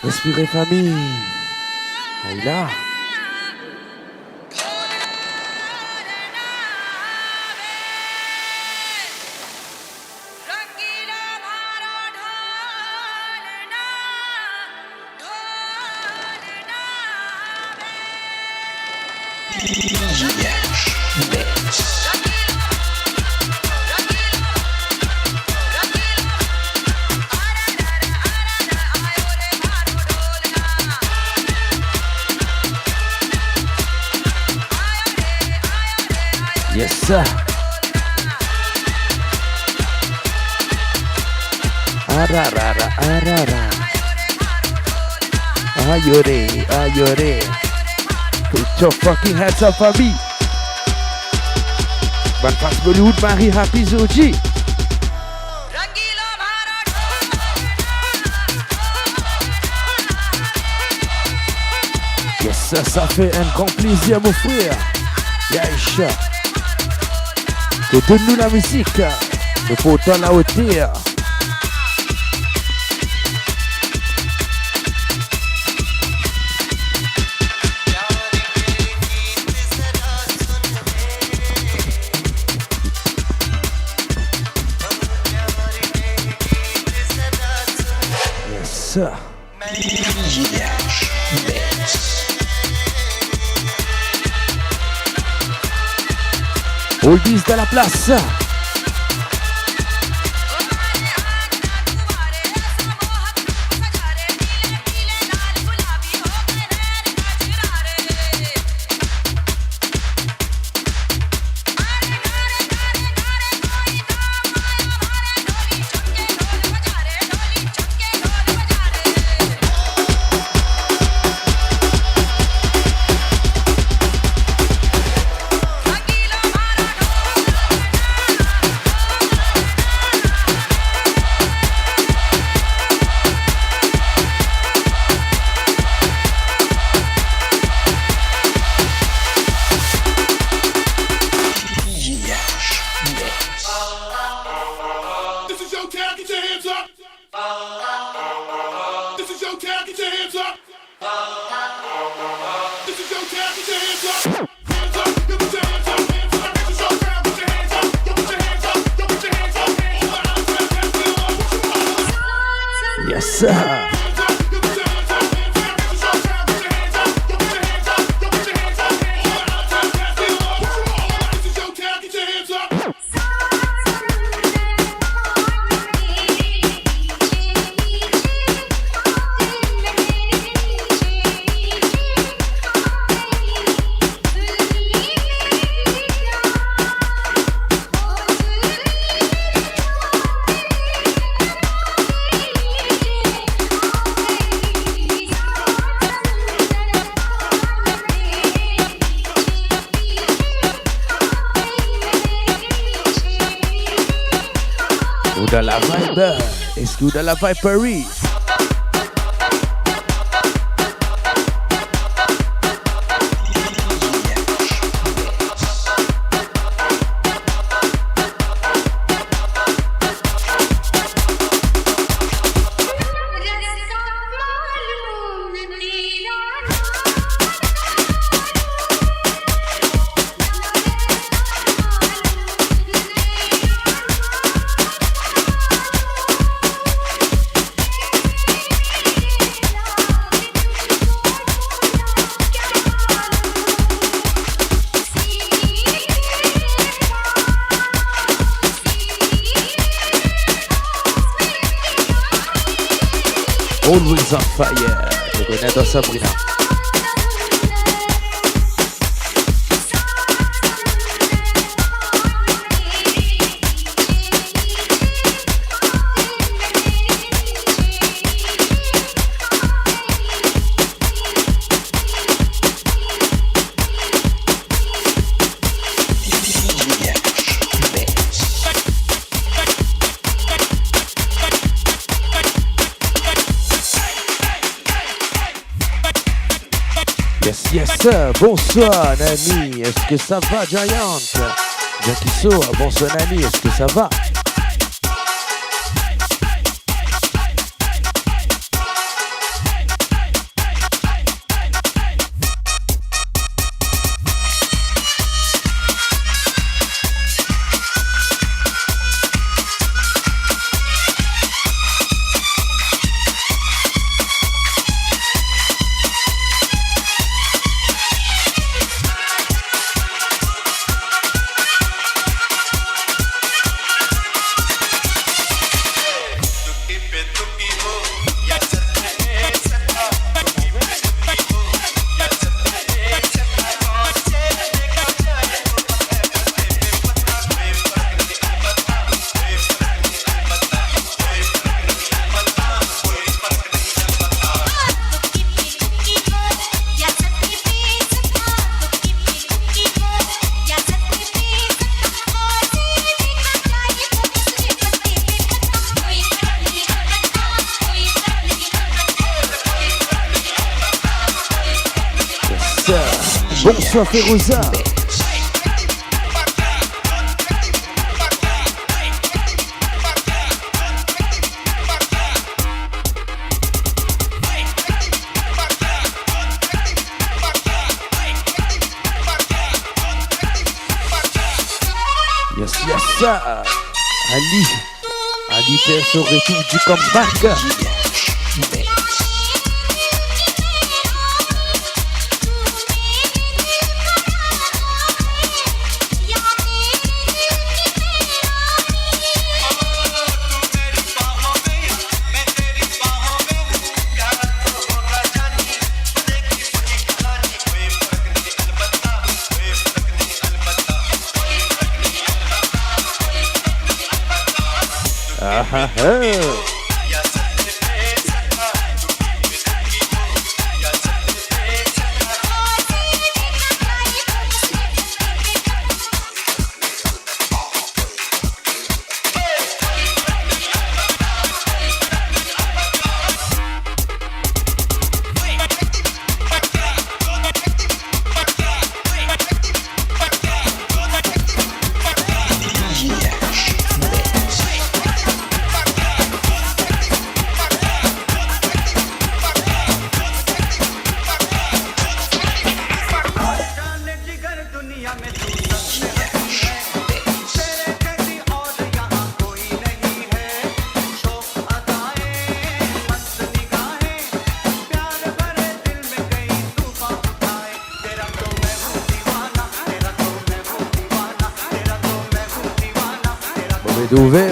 Respirez famille. Aïla. Yes, sir. Ararara, arara. Ayore, ayore. Put your fucking hands up for me. But fast Bollywood, Marie Happy Zoji. Yes, sir, ça fait un grand plaisir, mon frère. Yaisha. Que donne-nous la musique, le poteau à la hauteur. Yes, sir. Oldies de la place. Yes, sir. la vibe? Est-ce que vous dans la vibe Paris? Always on fire. Je connais dans Sabrina. Yes, bonsoir Nani, est-ce que ça va Giant? Jackie So, bonsoir Nani, est-ce que ça va? Bonsoir Féroza. Yes, Ali fait son retour du comeback.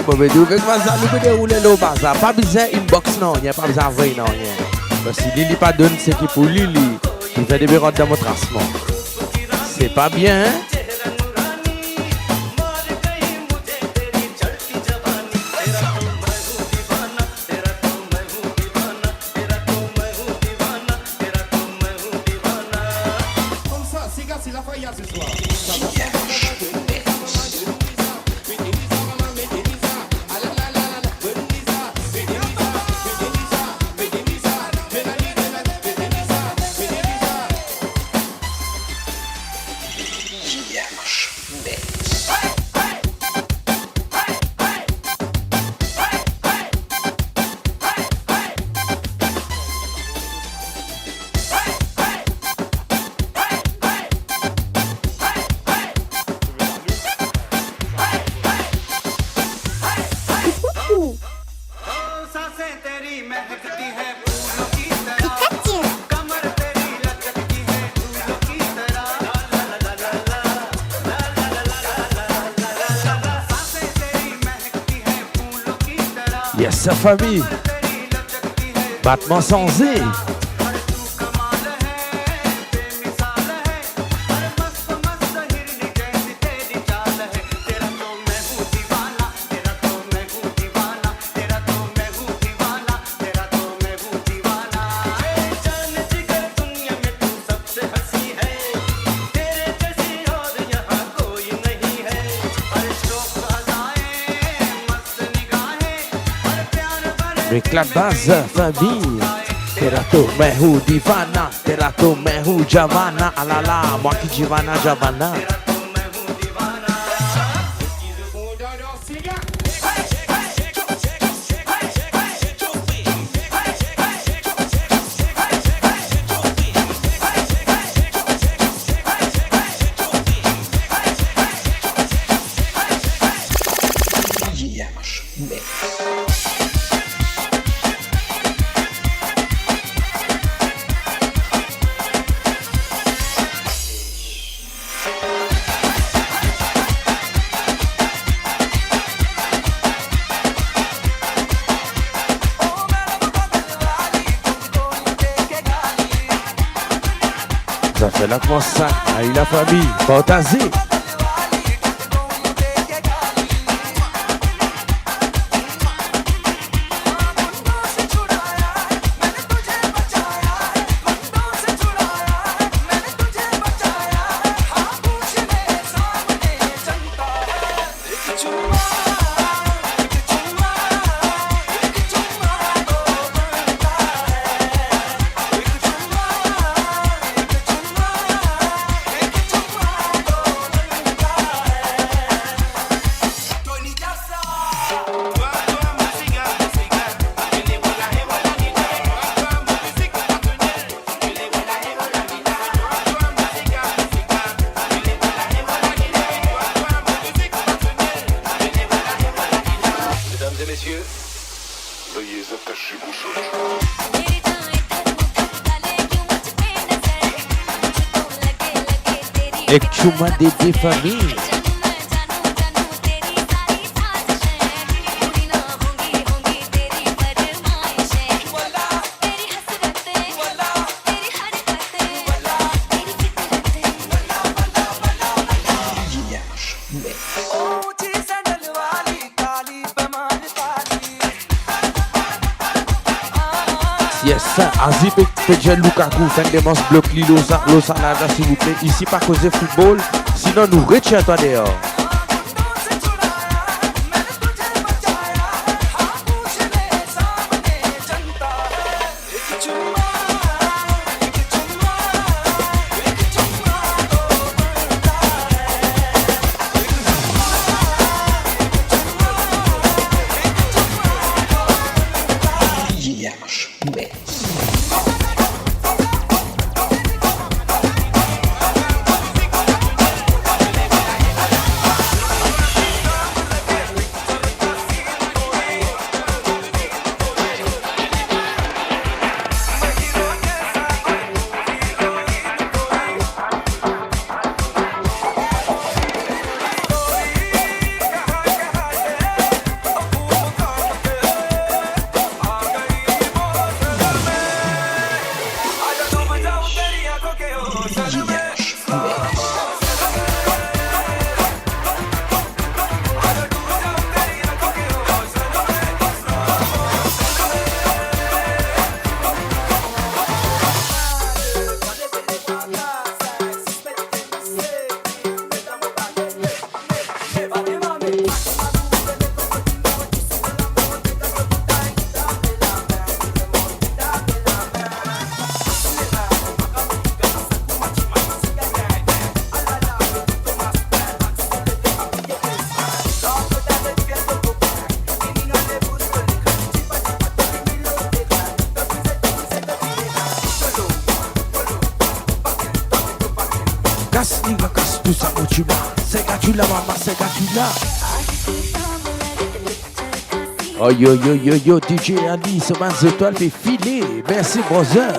Mauvais douvé, comment ça nous peut dérouler le bazar? Pas besoin inbox non, il n'y a pas besoin d'envoyer non. Parce que Lily pas donne ce qui pour Lily, il fait des bureaux dans mon tracement. C'est pas bien, hein? Yes, sa famille. Battement sans Z. Éclat de base, famille. Terato mehu divana, terato mehu javana, alala, moi qui divana javana. Ça fait la commence ça, aïe la famille, fantasie. एक चुम्मा दे दे फमी Yes, Azip et Pedro Lukaku, fin de manche bloc Lilo Sanada, s'il vous plaît. Ici, pas causer football, sinon nous retiens-toi dehors. Oh yo yo yo yo, DJ Ali, ce matin étoile fait filer. Merci, brother.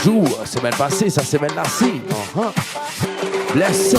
Toujours, semaine passée, ça semaine lassée. Bless.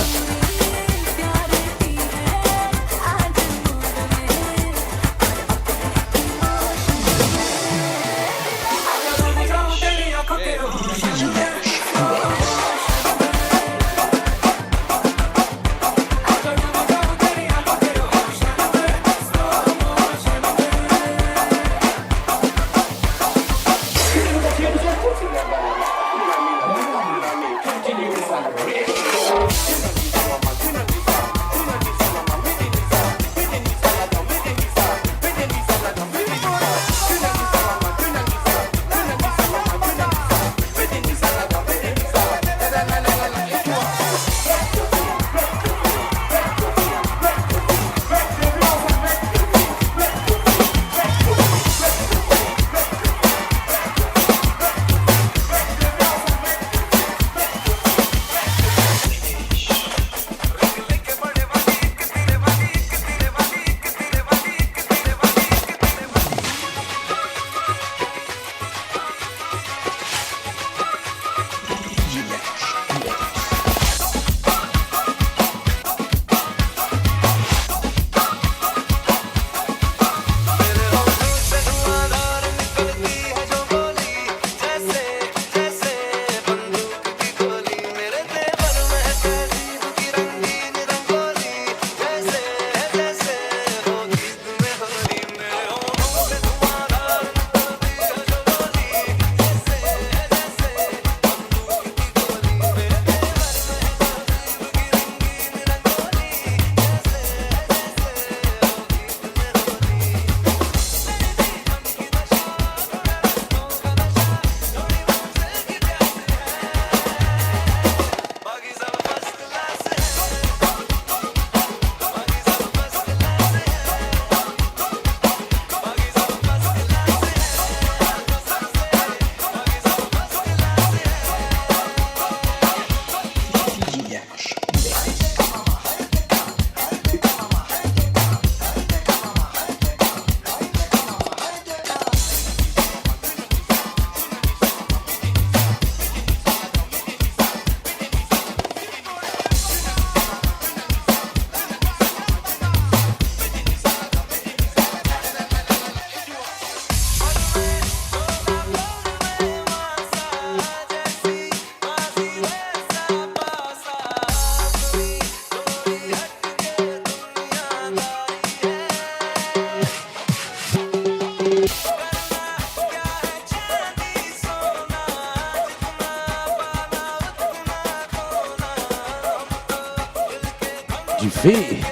Du fait.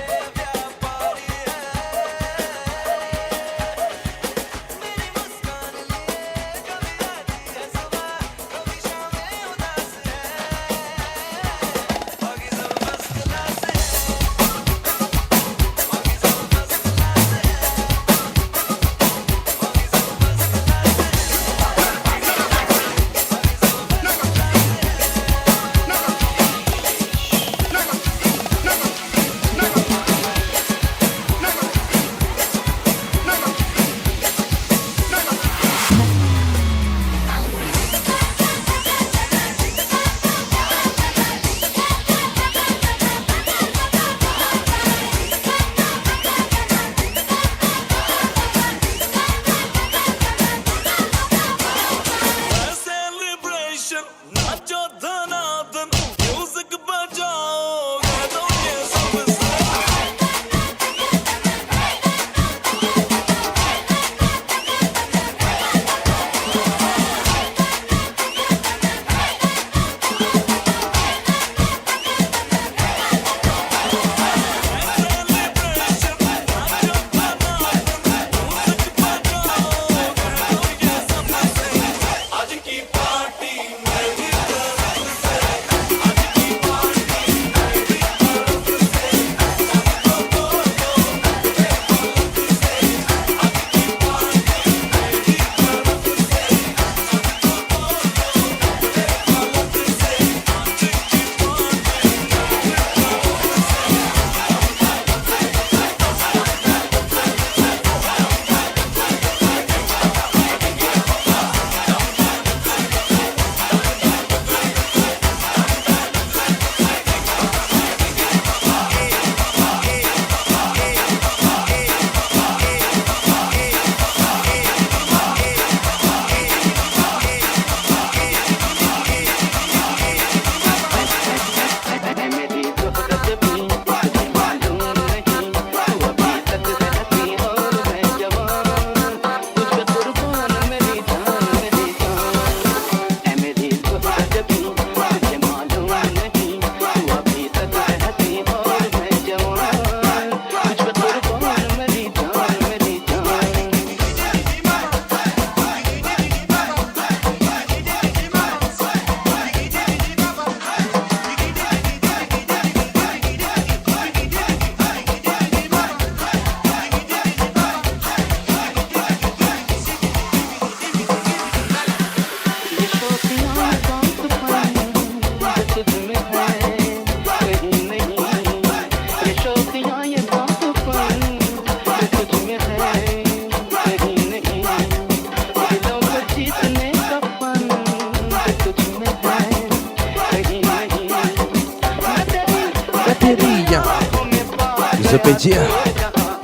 je peux dire?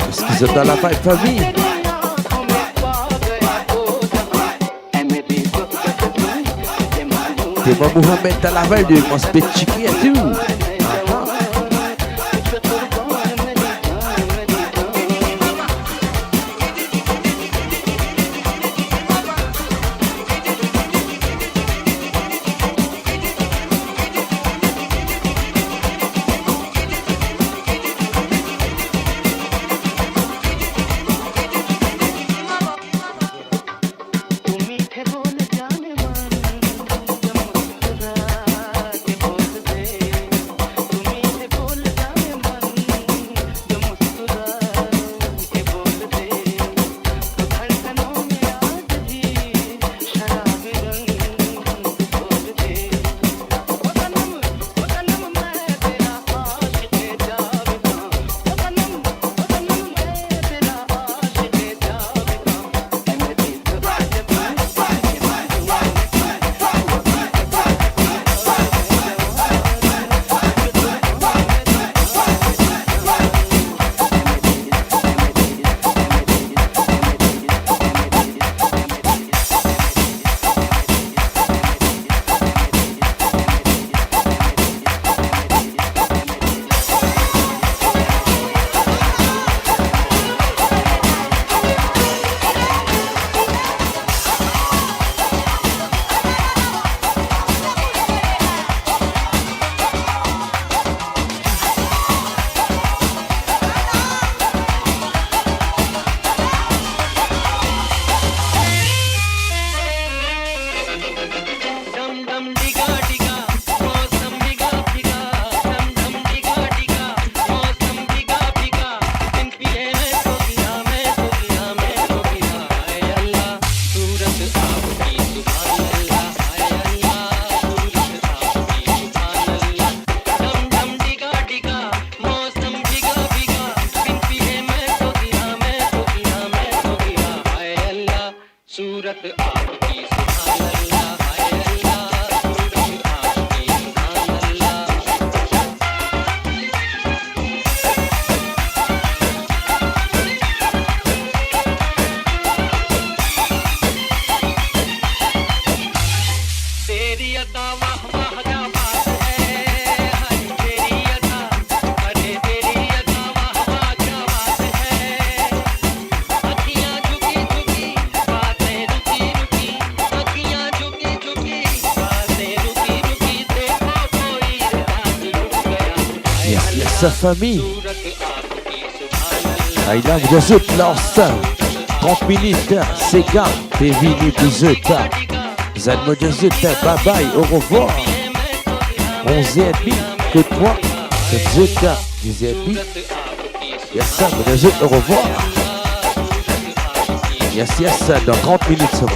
Est-ce qu'ils sont dans la vibe famille? T'es pas Mohamed dans la vibe de mon petit et tout. Sa famille. Aïla, vous êtes là, 30 minutes, c'est gars, t'es venu plus eux, Zan me dit, bye bye, au revoir. 11h30, écoute-moi, c'est eux, 10h30. Yes, ça, vous êtes au revoir. Yes, dans 30 minutes, c'est bon.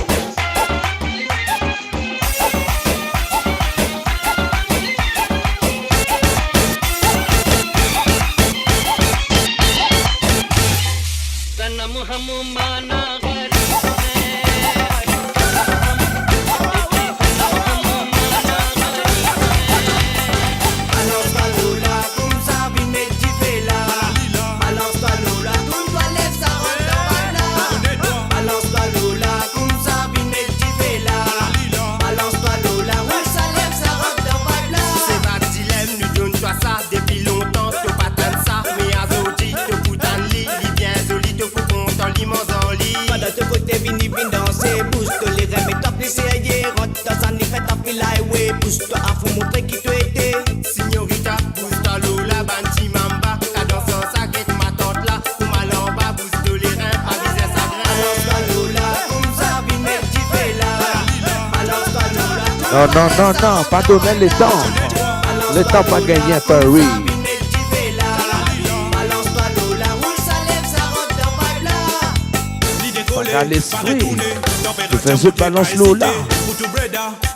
Pousse-toi à fond, montrer qui tu étais. Signorita, pousse-toi Lola, Banti Mamba. La danse en sac ma tante là. Pour ma lamba, pousse-toi les reins, pas viser sa graine. Balance-toi Lola, comme ça, vine, mais tu fais là. Balance-toi Lola. Non, pas donner le temps. Le temps pas gagné à Paris. Balance-toi Lola, roule, ça lève, ça rentre dans vibe là. Pas l'esprit. Je fais ce balance Lola.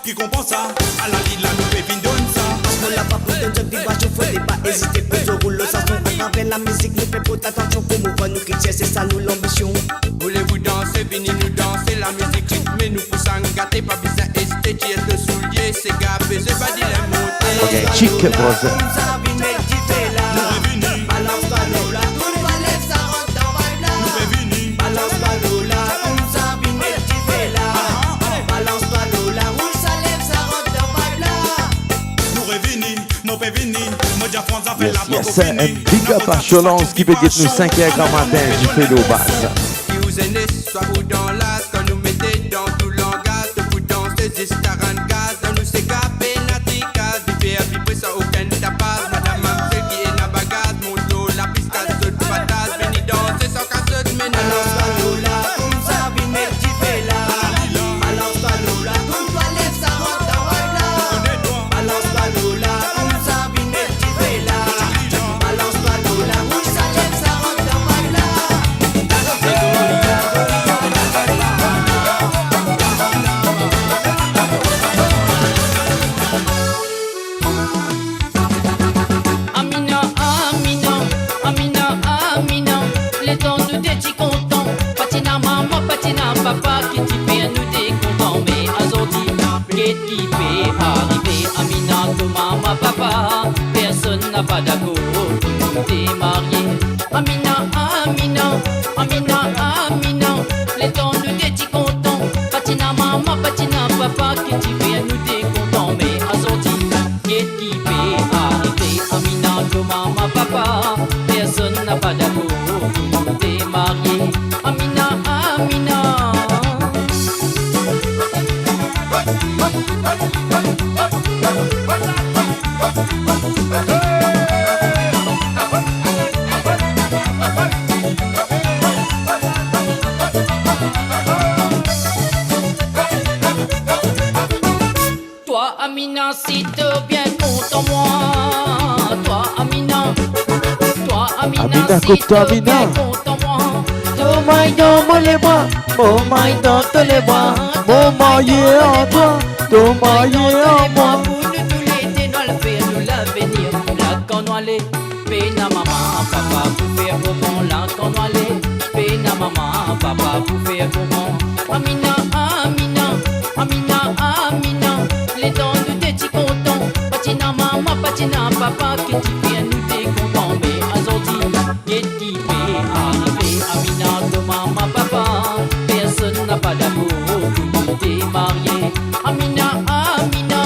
Qui comprend ça, à la vie de la nouvelle vie donne ça. On l'a pas pour te dire, dis-moi, je ferai pas hésiter. Plus au rouleau, ça sonne à travers la musique. Nous fait pour attention pour mouvoir nous critiquer, c'est ça nous l'ambition. Voulez-vous danser, venez nous danser. La musique rythmée nous pousse à gâter. Pas besoin d'hésiter, tu es le soulier. C'est gâpé, c'est pas dit les mots. Ok, chic, brother. Balance-toi Lola. yes. Un big up à Cholance qui peut dire nous 5 heures comme matin, j'ai fait l'eau basse. Qui vous est né, soit ou dans l'as, quand nous mettez dans tout langage, de vous danser, des staran gaz, dans nous s'égaper, naticas, du père, vibrer ça aucun tapas, madame, mamselle qui est na bagage, mon dos, la piste, casse de patate, veni danser sans casse de ménage. Papa qui t'y fait nous décontents, mais aujourd'hui, qu'est-ce qui fait arriver Amina, tout maman, papa, personne n'a pas d'accord, t'es marié. Amina, Amina, Amina, Amina, les temps nous t'es contents, patina maman, patina papa qui t'y fait nous décontents, mais aujourd'hui, qu'est-ce qui fait arriver Amina, tout maman, papa, personne n'a pas d'accord, t'es marié. Amina, Amina. Toi, Amina, si t'es bien content moi. Toi, Amina. Toi, Amina, si t'es bien content moi. Oh my dans les bras, oh my dans tous les bras, oh my en toi, oh my en moi. Pour nous tous les ténoirs, faire nous l'avenir. Là qu'on doit aller, peine à maman, papa, pour faire au bon. Là qu'on doit aller, peine à maman, papa, pour faire au bon. Amina, Amina, Amina, Amina, les dents nous t'es contents. Patina maman, patina papa, qui t'y fait nous t'es contents. Mais aujourd'hui, qu'est-ce qui fait arriver Amina, de maman, papa, personne n'a pas d'amour, tout est marié. Amina, Amina.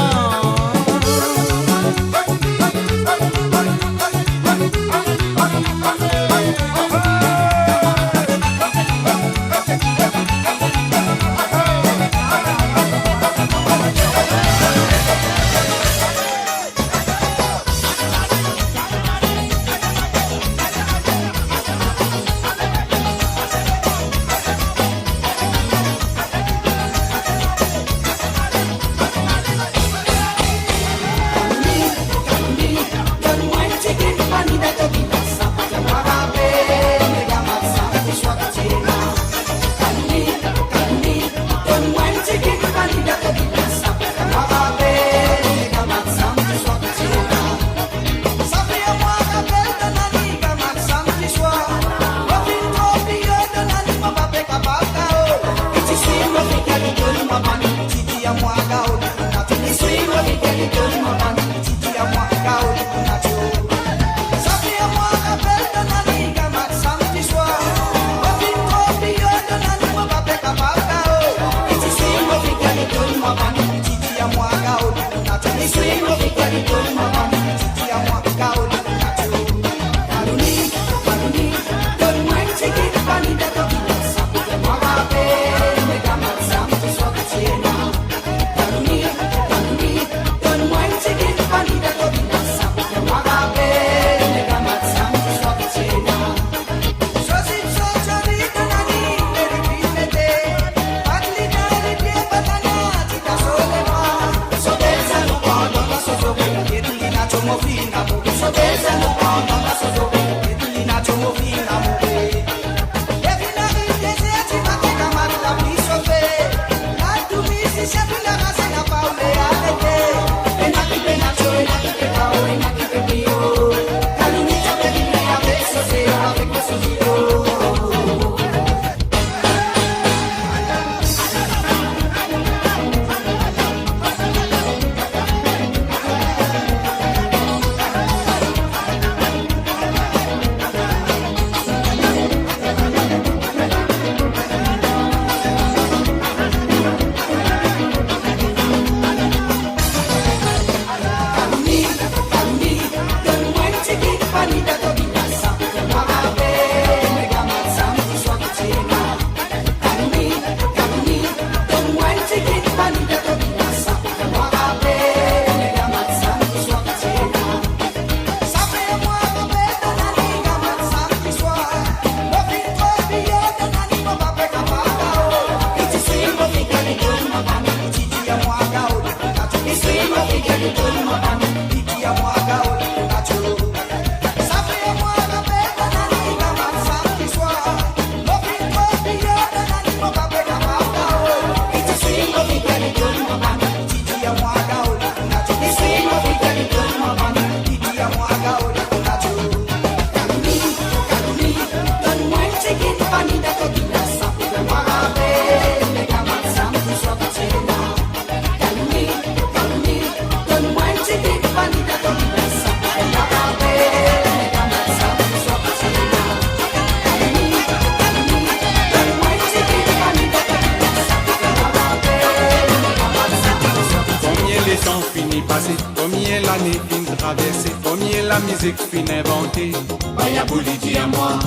Combien l'année fin traversée, combien la musique fin inventée. Baya Bouli dit à moi,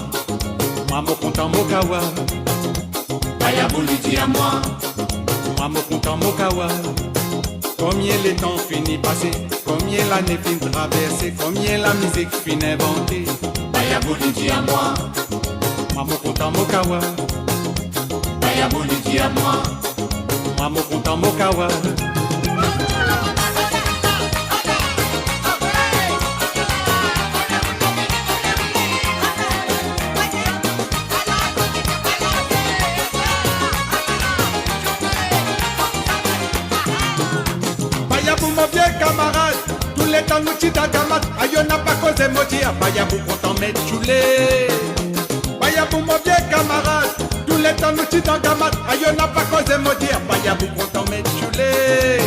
maman content Mokawa. Baya Bouli dit à moi, maman content Mokawa. Combien les temps finis passés, combien l'année fin traversée, combien la musique fin inventée. Baya Bouli dit à moi, maman content Mokawa. Baya Bouli dit à moi, maman content Mokawa. Camarade, tous les temps nous tita gamat, aïe n'a pas causé maudit, baya vous content mettre choulé. Baya vous mon vieux camarade, tous les temps nous tita gamat, aïe n'a pas causé maudit, baya vous content mettre choulé.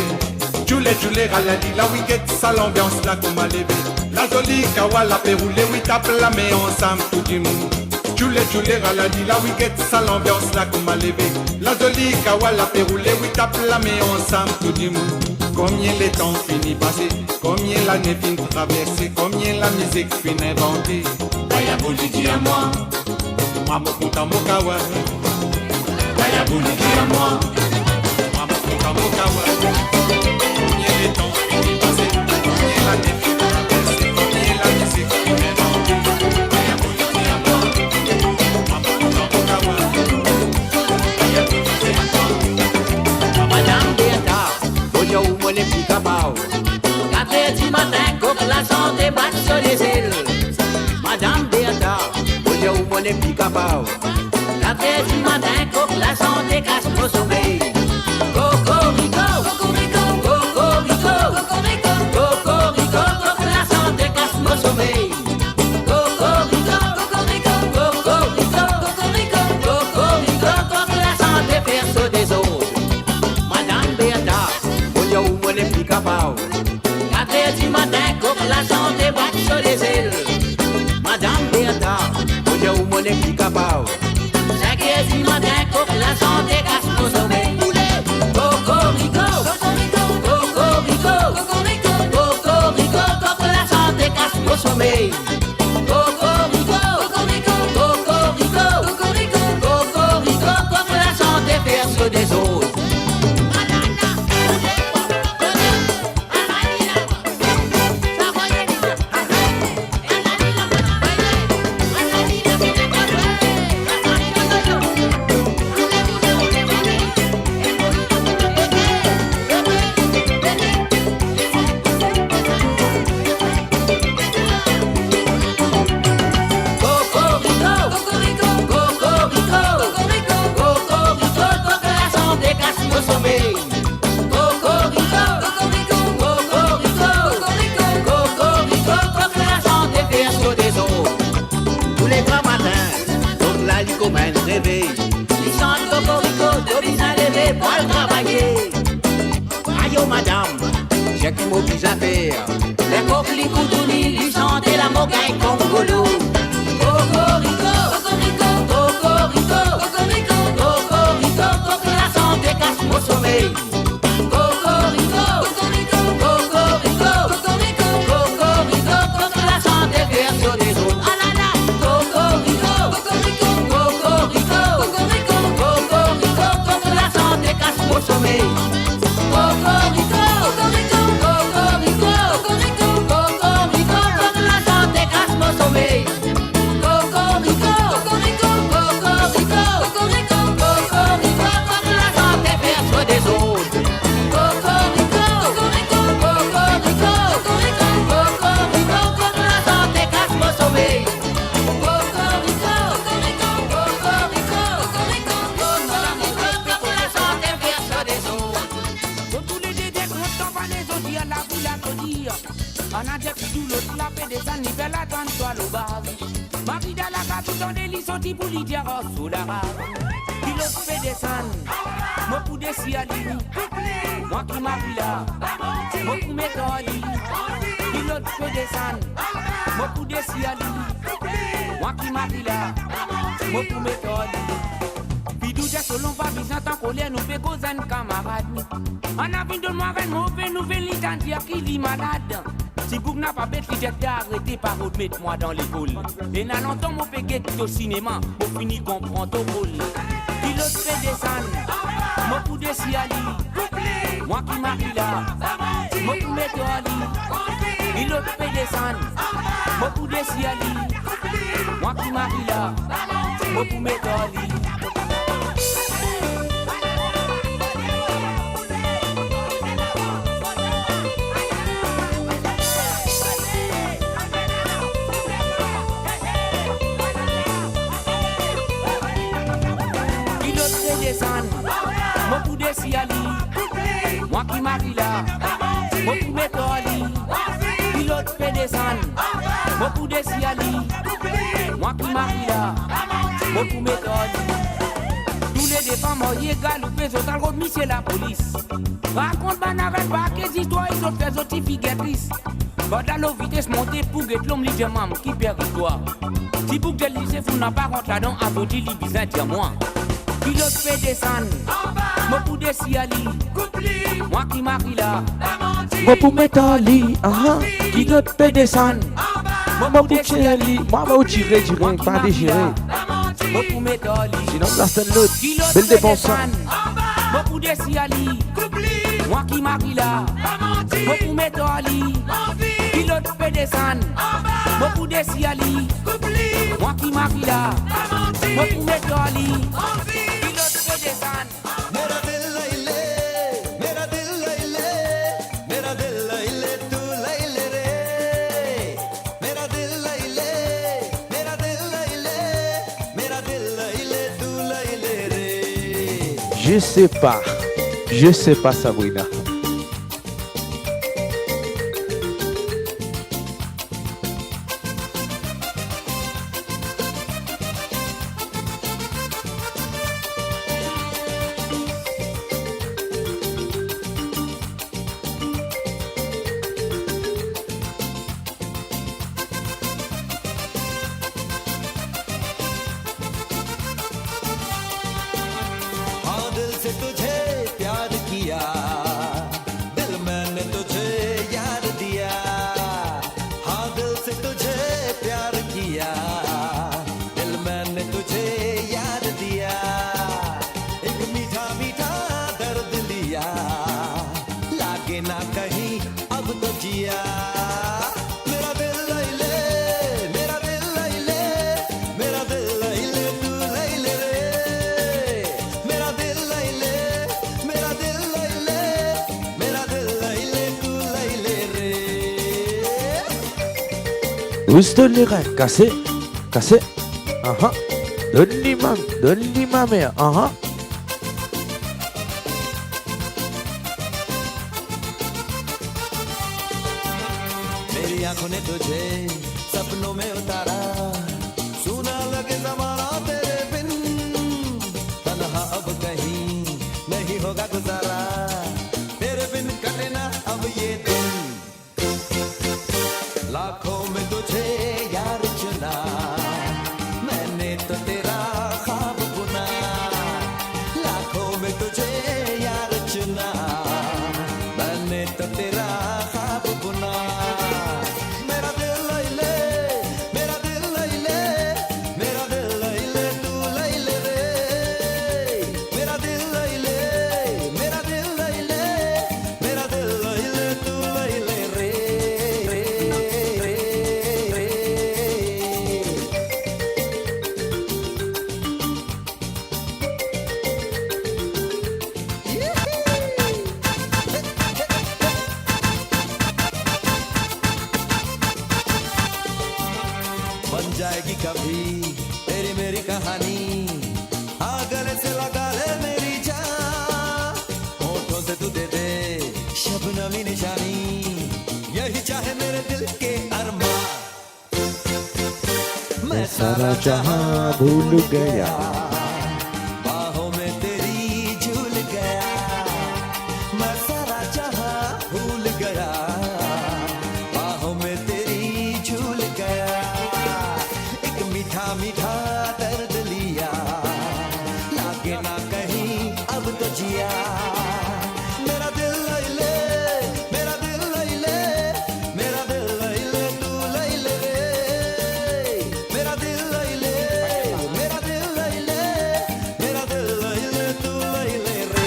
Choulé, raladi, la wicket, ça l'ambiance là qu'on m'a levé. La jolie kawa la péroulé, oui tape la main ensemble tout du monde. Choulé, raladi, la wicket, ça l'ambiance là qu'on m'a levé. La jolie kawa la péroulé, oui tape la main ensemble tout du monde. Combien les temps finis passés, combien l'année fin traversée, combien la musique fin inventée. Baya Bouli dit à moi, maman content Mokawa. Baya Bouli dit à moi, maman content Mokawa. Combien les temps finis passés, combien l'année fin traversée, combien la musique fin inventée. Baya Bouli dit à moi, maman content Mokawa. Baya Bouli dit à moi, Madame Bertha. Yo, moi les petits capaos. 4h du matin, coque la santé bat sur les ailes. Madame Bertha, yo, moi les petits capaos. 4h du matin, coque la santé casse mon sommeil. Cocorico, cocorico, cocorico, cocorico, cocorico, coque la santé casse mon sommeil. Cocorico, cocorico, cocorico, cocorico, cocorico, coque la santé perce des autres. Madame Bertha. Yo, moi les petits capaos. 4h du matin, coque la santé bat sur les ailes. Madame Bertha, yo, moi les petits capaos. 5h du matin, coque la santé casse mon sommeil. Cocorico, cocorico, cocorico, cocorico, cocorico, coque la santé casse mon sommeil. Cocorico, cocorico, cocorico, cocorico, cocorico, coque la santé perce des autres. Madame, j'ai qui m'oblige à faire. Les coquelicots coudouni, lui chanter la mogaille congolo. Cocorico, cocorico, cocorico, cocorico, cocorico, coque la santé casse mon sommeil. Cocorico, cocorico, cocorico, cocorico, cocorico, coque la santé verse des autres. Ah là là, cocorico, cocorico, cocorico, cocorico, cocorico, coque la santé casse mon sommeil. Cocorico, cocorico, cocorico, cocorico, cocorico, coque la santé casse mon sommeil. Cocorico, cocorico, cocorico, cocorico, cocorico, coque la santé verse des autres. Nadia qui joue l'autre la paix des années, belle attends-toi le base. Marie de la gâte tout en délice, sorti pour Lydia Ross sous la rave. Qui l'autre fait descendre, moi pour des sialis. Moi qui m'arrive là, moi pour mettre en lit. Qui l'autre fait descendre, moi pour des sialis. Moi qui m'arrive là, moi pour mettre en lit. Bidou j'ai selon pas besoin tant qu'on nous fait causer un camarade. On a vu de moi un mauvais nouvelle litan dire qu'il est malade. Si vous n'avez pas bête, j'ai arrêté par vous mettre moi dans l'école. Et n'a longtemps mon péguet au cinéma, pour finir comprendre ton rôle. Qui l'autre fait descendre, moi pour des sialis. Moi qui m'arrive là, moi pour mettre en lit. Qui l'autre fait descendre, moi pour des sialis. Moi qui m'arrive là, moi pour mettre en lit. Moi pour des sialis, moi qui m'arrive là, moi pour mettre en lit. Pilote fait descendre, moi pour des sialis, moi qui m'arrive là, moi pour mettre en lit. Tous les défends mariés, galopés, autant le remis c'est la police. Raconte ban avec pas que histoires, ils ont fait autres figuetrices. Pendant la vitesse montée pour que l'homme li diamant qui perd l'histoire. Si vous que lycée, vous n'avez pas rentré là-dedans, à votre lit, bizarre, dis-moi. Pilote fait descendre, moi pour des sialis, moi qui m'arrive là, moi pour mettre en lit, pilote fait descendre, moi pour sialis, moi va tirer, pas déchirer, moi pour mettre en lit, sinon place de l'autre, belle dépense. Moi pour des sialis, moi qui m'arrive là, moi pour mettre en lit, pilote fait descendre, moi pour des sialis, moi qui m'arrive là, moi pour mettre en lit. Je sais pas Sabrina. Donne les reins, cassé, donne-lui ma mère, मेरी आंखों ने तुझे सपनों में उतारा, सुना लगे ज़माना तेरे बिन, तन्हा अब कहीं नहीं होगा गुजारा, तेरे बिन कटे ना अब ये दिन, लाखों में तुझे यार चुना, मैंने तो तेरा ख्वाब बुना, लाखों में तुझे यार चुना, मैंने तो तेरा ख्वाब बुना। मेरा दिल लई ले, मेरा दिल लई ले, मेरा दिल लई ले, तू लई ले रे, मेरा दिल लई ले, मेरा दिल लई ले, मेरा दिल लई ले, तू लई ले रे। बन जाएगी कभी तेरी मेरी कहानी, हाँ गले से लगा ले मेरी जान, होठों से तू दे दे शबनमी निशानी, यही चाहे मेरे दिल सारा जहां भूल गया बाहों में तेरी झूल गया मैं सारा जहां भूल गया बाहों में तेरी झूल गया एक मीठा मीठा दर्द लिया लागे ना कहीं अब तो जिया मेरा दिल लई ले मेरा दिल लई ले मेरा दिल लई ले तू लई ले रे मेरा दिल लई ले मेरा दिल लई ले मेरा दिल लई ले तू लई ले रे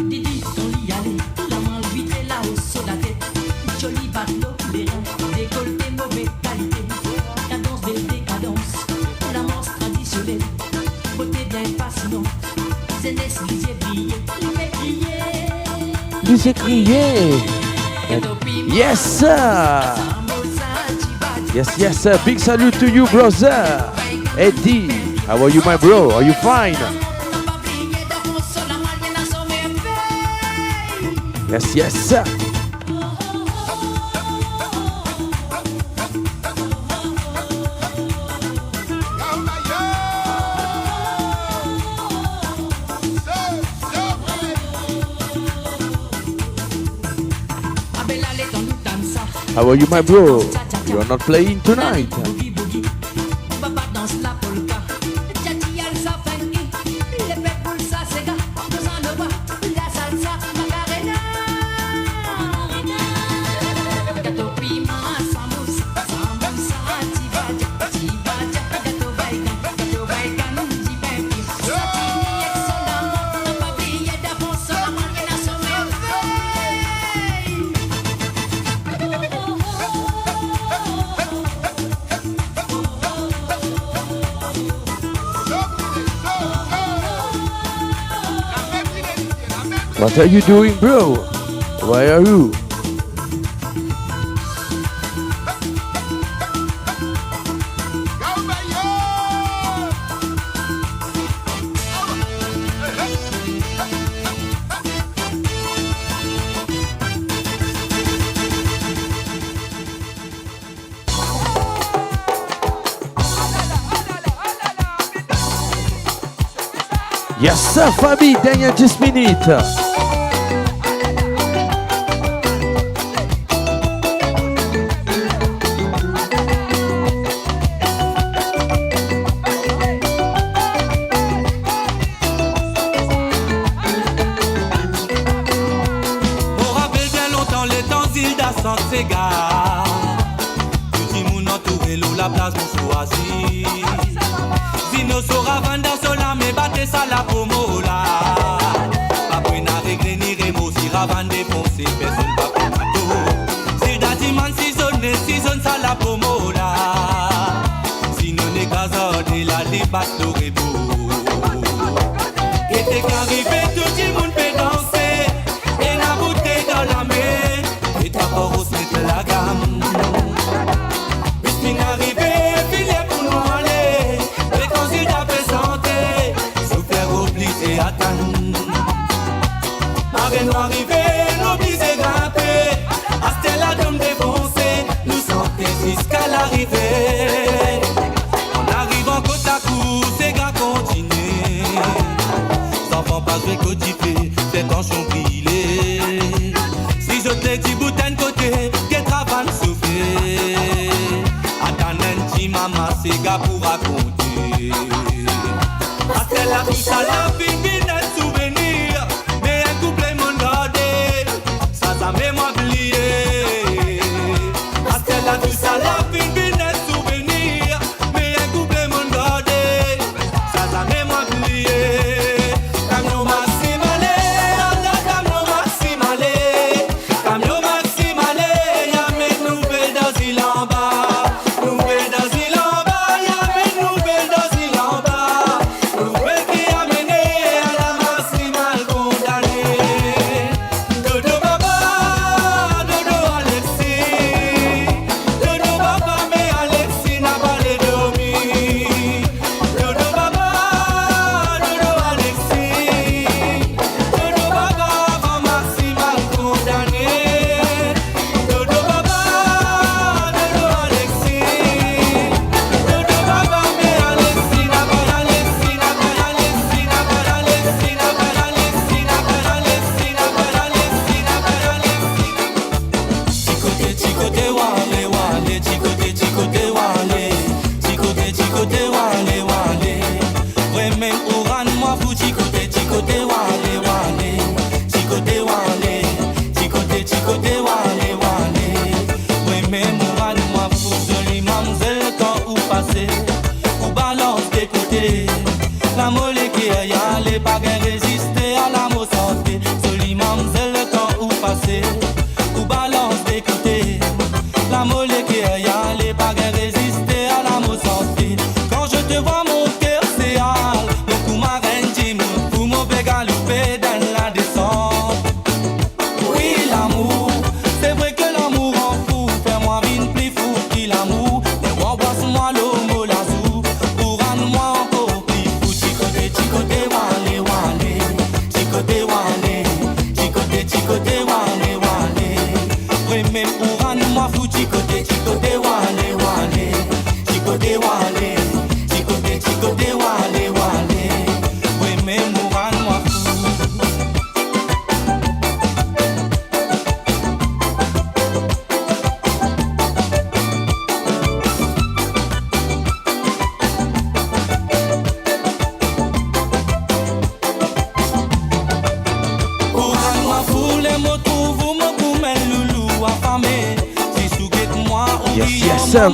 Didi, ton lit allait, la main vite et la hausse sur la tête. Joli batelot, les reins, décolleté, mauvaise qualité. Cadence, belle décadence, l'amance traditionnelle. Beauté bien fascinante, zénès, lisier brillé, l'effet crié. Vous crié. Yes sir. Yes, yes sir. Big salute to you, brother. Eddie, how are you, my bro? Are you fine? Yes, yes sir. How are you, my bro? You are not playing tonight. Baba danse la polka, Tchati alza funky, les pepoules ça c'est gars, nous en le voit, la salsa, Macarena. Gâteau piment, samoussa, tibaja, gâteau bacon, jibempi, satini excellent, n'a pas brillé d'avant, la moyenne à son What are you doing, bro? Why are you? Yes, sir, Fabi, Daniel, just minute. On rappelle bien longtemps les temps Zilda sans s'égare. Tout le monde entouré l'eau, la place nous choisit. Zino sera vanda sola, mais battez ça la promo là. Pas prena régler ni rémo, si ravan défoncé, personne pas pour tout. Zilda diman season ça la promo là. Sinon n'est qu'à et la débatte l'aurait beau. Et t'es qu'arrivé, tout le monde peut danser. Et la bouteille dans la main. Et ta porose met la gamme. Puisqu'il arrivé, filet pour nous aller. Et quand il t'a présenté, souffler, oublier, attendre. Marraine nous arrivé, n'oubliez grimper. Astel la dame défoncée, nous sentons jusqu'à l'arrivée. On arrive en côte à côte, c'est gars continuer. Enfants pas jouer cotiper, c'est en chambrillé. Si je te dis bouteille côté, qu'est travail souffler. Attends un petit maman, c'est gars pour raconter. Astel la tout ça la vie, binette souvenir. Mais un couplet m'en gardé, ça m'est moi oublié. Astel la tout ça la vie, binette souvenir. Mais un couplet m'en gardé, ça m'est moi oublié. Camion maximale, camion maximale, camion maximale, y'a mes nouvelles dans il en bas, nouvelles dans il en bas, y'a mes nouvelles dans il en bas, nouvelles qui a mené à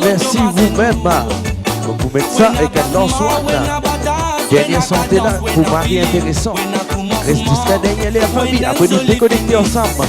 Merci vous-même. Vous mettez ça et qu'elle lance dernière santé là pour mari intéressant. Reste jusqu'à dernier la famille. Après nous déconnecter ensemble.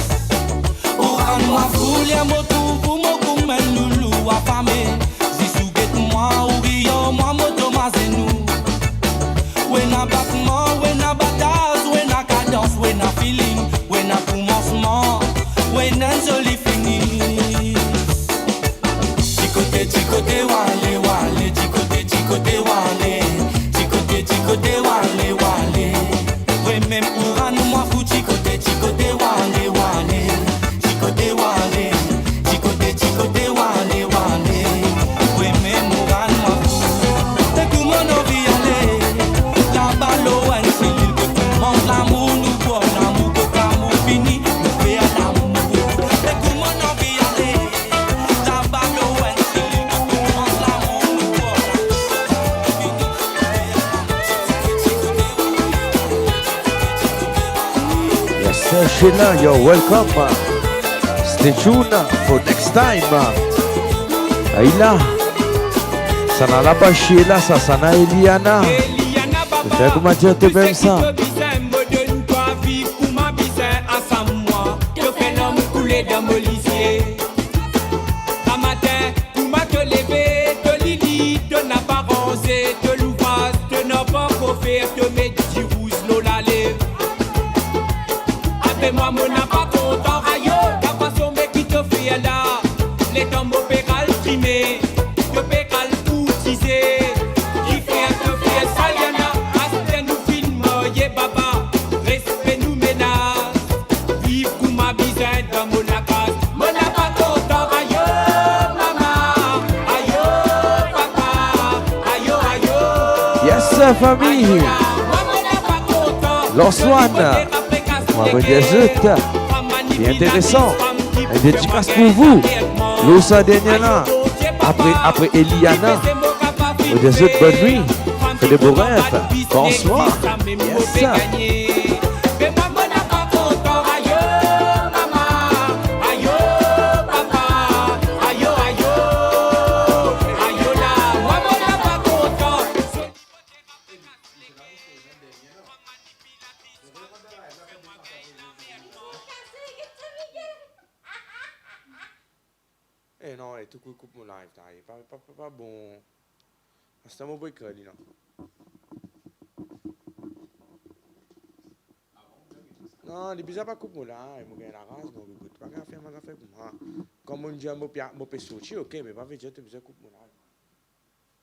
Sheila, you're welcome. Stay tuned for next time. Aïla, ça n'a la pas Sheila, ça n'a Eliana. Fais comment dire te même ça. Moi, mon n'a pas content, aïe, la façon mais qui te fait là, les tombes péral trimés, te péral poutisé, qui fait te fait saliana, aspect nous film, yé baba, respect nous ménage, vive comme ma bisaine dans mon acas, mon n'a pas content, aïe, maman, aïe, papa, aïe, aïe. Yes, famille. L'Ansoine. Maman Diazout, c'est intéressant. Un dédicace pour vous. L'Ossa Daniela. Après Eliana. Maman Diazout, bonne nuit. Fais de beaux rêves. Bonsoir. Yes. Eh non, tout coupe mon live, pas bon. C'est un bon break, là. Non, les bizarres pas coupe mon live, je gagne la race, donc écoute, pas grave, faire pour moi. Comme on dit, je peux sortir, ok, mais pas vite, je te coupe mon live.